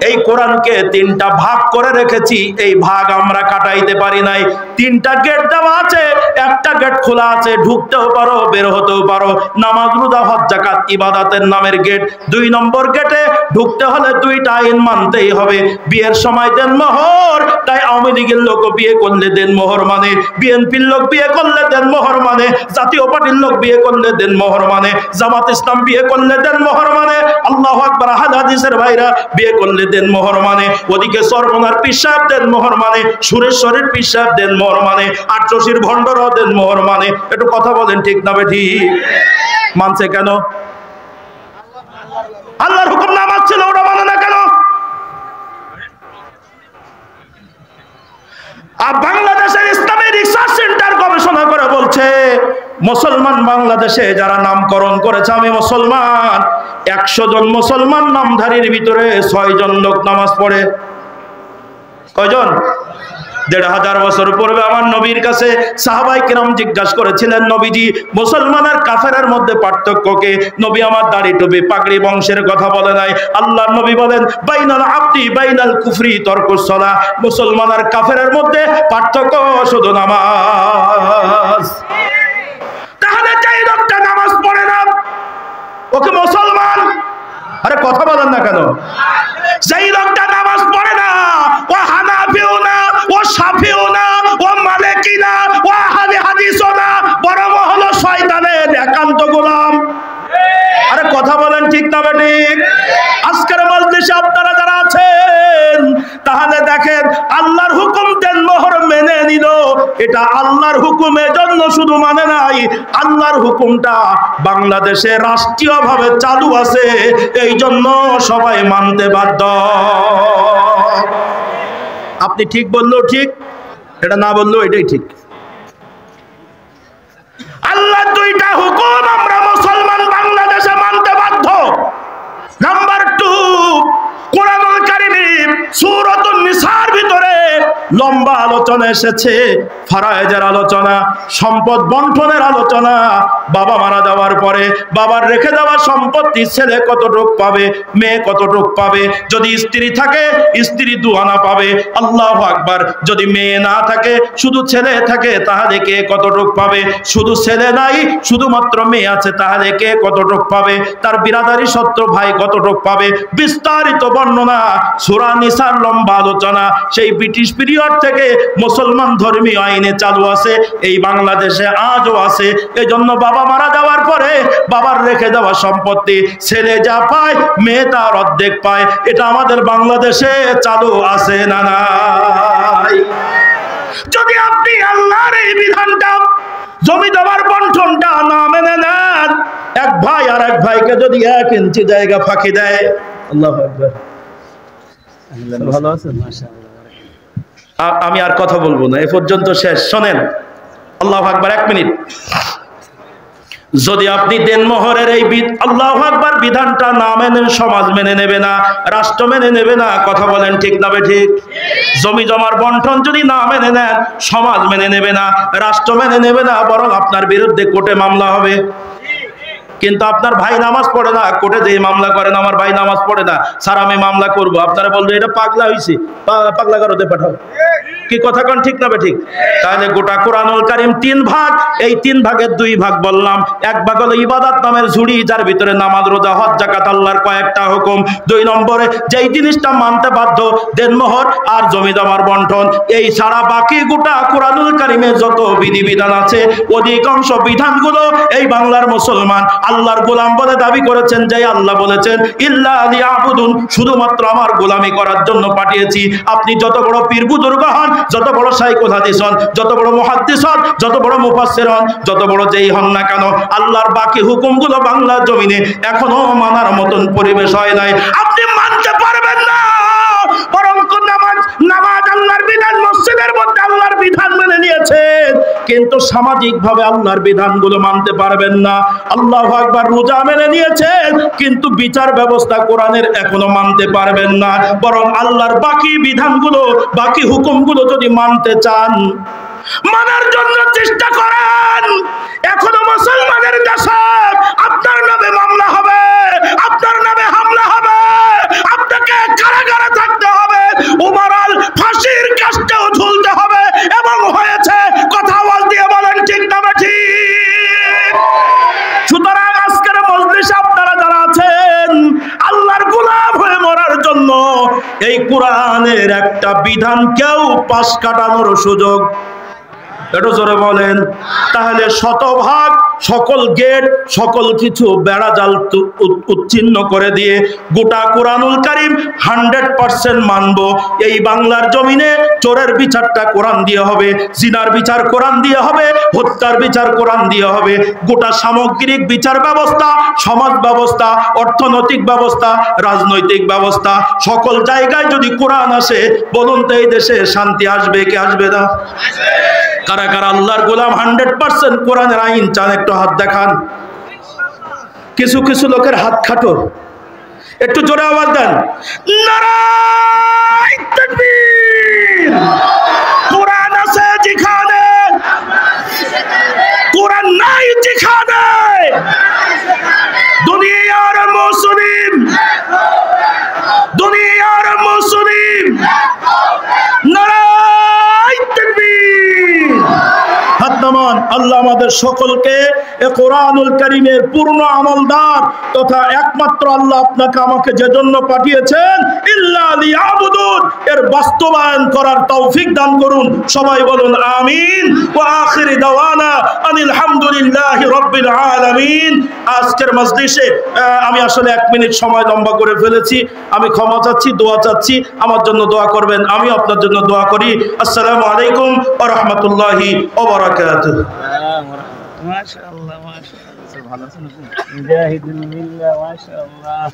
S1: এই কোরআনকে 3টা ভাগ করে রেখেছি, এই ভাগ আমরা কাটাইতে পারি নাই। 3টা গেট দেওয়া আছে, একটা গেট খোলা আছে, ঢুকতেও পারো, বের হতেও পারো। নামাজ রোজা হজ যাকাত ইবাদতের নামের গেট। 2 নম্বর গেটে ঢুকতে হলে 2টা আইন মানতেই হবে। বিয়ের সময় দেনমোহর, তাই আওয়ামী লীগের লোক বিয়ে করলে দেনমোহর মানে, বিএনপির লোক বিয়ে করলে দেনমোহর মানে, জাতীয় পার্টির লোক বিয়ে করলে দেনমোহর মানে, জামাত ইসলাম বিয়ে করলে দেনমোহর মানে, আল্লাহু আকবার হাদিসের ভাইরা বিয়ে করলে দেনমোহর মানে, ওদিকে সরমনার পীর সাহেব দেনমোহর মানে, সুরেশ্বরের পীর সাহেব দেনমোহর মানে, আটরশির ভণ্ডরাও দেনমোহর মানে। একটু কথা বলেন, ঠিক না বেঠিক? মানছে কেন? আল্লাহর হুকুম না মানছিল, ওরা মানে না কেন? আর বাংলাদেশের ইসলামী রিসার্চ সেন্টার গবেষণা করে বলছে, মুসলমান বাংলাদেশে যারা নামকরণ করেছে আমি মুসলমান, 100 জন মুসলমান নামধারীর ভিতরে 6 জন লোক নামাজ পড়ে। কয়জন? 1500 বছর পূর্বে আমার নবীর কাছে সাহাবায়ে কেরাম জিজ্ঞাসা করেছিলেন, নবীজি মুসলমান আর কাফেরের মধ্যে পার্থক্য কি? নবী আমার দাড়ি টুপি পাগড়ি বংশের কথা বলে নাই। আল্লাহর নবী বলেন, বাইনাল আবদি বাইনাল কুফরি তারকুস সালাহ, মুসলমান আর কাফেরের মধ্যে পার্থক্য শুধু নামাজ। তাহলে যেই লোকটা নামাজ পড়ে না, ওকে মুসলমান? আরে কথা বলেন না কেন? যেই লোকটা নামাজ পড়ে না, ও হানাফিও না, ও শাফিও না, ও মালিকি না, ও আহলে হাদিসও না, বরং হলো শয়তানের একান্ত গোলাম। আরে কথা বলেন, ঠিক না বেঠিক? আজকের মজলিসে আপনারা যারা আছেন, তাহলে দেখেন আল্লাহর হুকুম দেনমোহর মেনে নিল, এটা আল্লাহর হুকুমের জন্য শুধু মানে নাই, আল্লাহর হুকুমটা বাংলাদেশে রাষ্ট্রীয়ভাবে চালু আছে, এই জন্য সবাই মানতে বাধ্য। আপনি ঠিক বললেও ঠিক, এটা না বললেও এটাই ঠিক। আল্লাহর 2টা হুকুম আমরা মুসলমান বাংলাদেশে মানতে বাধ্য। নাম্বার 2, কোরআনুল কারীম সূরাতুন নিসার ভিতরে লম্বা আলোচনা এসেছে, ফারায়েজের আলোচনা, সম্পদ বন্টনের আলোচনা। বাবা মারা যাওয়ার পরে বাবার রেখে যাওয়া সম্পত্তি ছেলে কতটুক পাবে, মেয়ে কতটুক পাবে। যদি স্ত্রী থাকে স্ত্রী 2 আনা পাবে, আল্লাহু আকবার। যদি মেয়ে না থাকে শুধু ছেলে থাকে তাহলে কে কতটুক পাবে? শুধু ছেলে নাই শুধুমাত্র মেয়ে আছে তাহলে কে কতটুক পাবে? তার বিরাদারি সত্য ভাই কতটুক পাবে? বিস্তারিত বর্ণনা, সূরা নিসার লম্বা আলোচনা। সেই ব্রিটিশ পিরিয়ড থেকে মুসলমান ধর্মীয় আইনে চালু আছে, এই বাংলাদেশে আজও আছে। এই জন্য বাবা মারা যাওয়ার পরে বাবার রেখে যাওয়া সম্পত্তি ছেলে যা পায় মেয়ে তার অর্ধেক পায়। এটা আমাদের বাংলাদেশে চালু আছে না নাই? যদি আপনি আল্লাহর এই বিধানটা, জমি জমার বন্টনটা না মেনে নেন, এক ভাই আর এক ভাইকে যদি 1 ইঞ্চি জায়গা ফাঁকি দেয়, আল্লাহু আকবার। ভালো আছেন? মাশাআল্লাহ। আমি আর কথা বলবো না, এ পর্যন্ত শেষ। শোনেন, আল্লাহু আকবার। 1 মিনিট। যদি আপনি দেনমোহরের এই আল্লাহু আকবার বিধানটা না মেনেন, সমাজ মেনে নেবে না, রাষ্ট্র মেনে নেবে না। কথা বলেন ঠিক না ঠিক? জমি জমার বন্টন যদি না মেনে নেন, সমাজ মেনে নেবে না, রাষ্ট্র মেনে নেবে না, বরং আপনার বিরুদ্ধে কোর্টে মামলা হবে। কিন্তু আপনার ভাই নামাজ পড়ে না, কোর্টে যেয়ে মামলা করেন, আমার ভাই নামাজ পড়ে না, স্যার আমি মামলা করব। আপনারা বলবেন এটা পাগলা হইছে, পাগলা করতে পাঠাও। কি কথা কোন ঠিক না ঠিক? তাহলে গোটা কোরআনুল কারীম 3 ভাগ, এই 3 ভাগের 2 ভাগ বললাম। 1 ভাগ হলো ইবাদত নামের ঝুড়ি, যার ভিতরে নামাজ, রোজা, হজ, যাকাত, আল্লাহর কয়েকটা হুকুম। 2 নম্বরে যেই জিনিসটা মানতে বাধ্য, দেনমোহর আর জমি জমার বন্টন। এই ছাড়া বাকি গোটা কোরআনুল কারীমে যত বিধিবিধান আছে, অধিকাংশ বিধানগুলো এই বাংলার মুসলমান আল্লাহর গোলাম বলে দাবি করেছেন। যে আল্লাহ বলেছেন ইল্লা লিয়াবুদুন, শুধুমাত্র আমার গোলামি করার জন্য পাঠিয়েছি। আপনি যত বড় পীর বুজুর্গ হন, যত বড় শাইখুল হাদিস হন, যত বড় মুহাদ্দিস হন, যত বড় মুফাসসির হন, যত বড় যেই হন না কেন, আল্লাহর বাকি হুকুমগুলো বাংলার জমিনে এখনো মানার মতন পরিবেশ হয় নাই। আপনি মানতে পারবেন না, বরং নামাজ আল্লাহর বিধান, মসজিদের মধ্যে আল্লাহর বিধান মেনে নিয়েছেন, কিন্তু সামাজিকভাবে আল্লাহর বিধানগুলো মানতে পারবেন না। আল্লাহু আকবার। রোজা মেনে নিয়েছেন, কিন্তু বিচার ব্যবস্থা কোরআনের এখনো মানতে পারবেন না। বরং আল্লাহর বাকি বিধানগুলো, বাকি হুকুমগুলো যদি মানতে চান, মানার জন্য চেষ্টা করেন, এখনো মুসলমানের দেশে আপনার নামে মামলা হবে, আপনার নামে হামলা হবে, আপনাকে কারাগারে থাকতে হবে, ওভারঅল ফাঁসির কাস্টেও ঝুলতে হবে। এবং হয়েছে, কথা আওয়াজ দিয়ে বলেন ঠিক না ঠিক? সুতরাং আজকের মজলিসে আপনারা যারা আছেন, আল্লাহর গোলাম হয়ে মরার জন্য এই কোরআনের একটা বিধান কেউ পাশ কাটানোর সুযোগ, একটু জোরে বলেন। তাহলে শতভাগ সকল গেট, সকল কিছু বেড়া জাল উচ্ছিন্ন করে দিয়ে গোটা কোরআনুল কারীম 100% মানব। এই বাংলার জমিনে চোরের বিচারটা কোরআন দিয়ে হবে, জিনার বিচার কোরআন দিয়ে হবে, হত্যার বিচার কোরআন দিয়ে হবে। গোটা সামগ্রিক বিচার ব্যবস্থা, সমাজ ব্যবস্থা, অর্থনৈতিক ব্যবস্থা, রাজনৈতিক ব্যবস্থা, সকল জায়গায় যদি কোরআন আসে, বলুন তো এই দেশে শান্তি আসবে কি আসবে না? কারা কারা আল্লাহর গোলাম 100% কোরআনের আইন চান? একটু হাত দেখান। কিছু কিছু লোকের হাত খাটো, একটু জোরে আওয়াজ দেন। নারায়ে তাকবীর। কোরআন আছে যেখানে, কোরআন নাই যেখানে, দুনিয়ার মুসলিম, দুনিয়ার মুসলিম, নারায়ে তাকবীর। হাত নামান। আল্লাহ আমাদের সকলকে এ কোরআনুল কারীমের পূর্ণ আমলদার তথা একমাত্র আল্লাহ আপনাকে আমাকে যে জন্য পাঠিয়েছেন, ইল্লা লিয়াবুদুন, এর বাস্তবায়ন করার তৌফিক দান করুন। সবাই বলুন আমিন। ওয়া আখির দাওয়ানা আনিল হামদুলিল্লাহি রাব্বিল আলামিন। আজকের মজলিসে আমি আসলে 1 মিনিট সময় লম্বা করে ফেলেছি। আমি ক্ষমা চাচ্ছি, দোয়া চাচ্ছি, আমার জন্য দোয়া করবেন, আমি আপনার জন্য দোয়া করি। আসসালামু আলাইকুম ওয়া রাহমাতুল্লাহি ওয়া বারাকাতুহু। মাশাআল্লাহ, মাশাআল্লাহ, ভালো আছেন? মুজাহিদুল মিল্লাহ, মাশাআল্লাহ।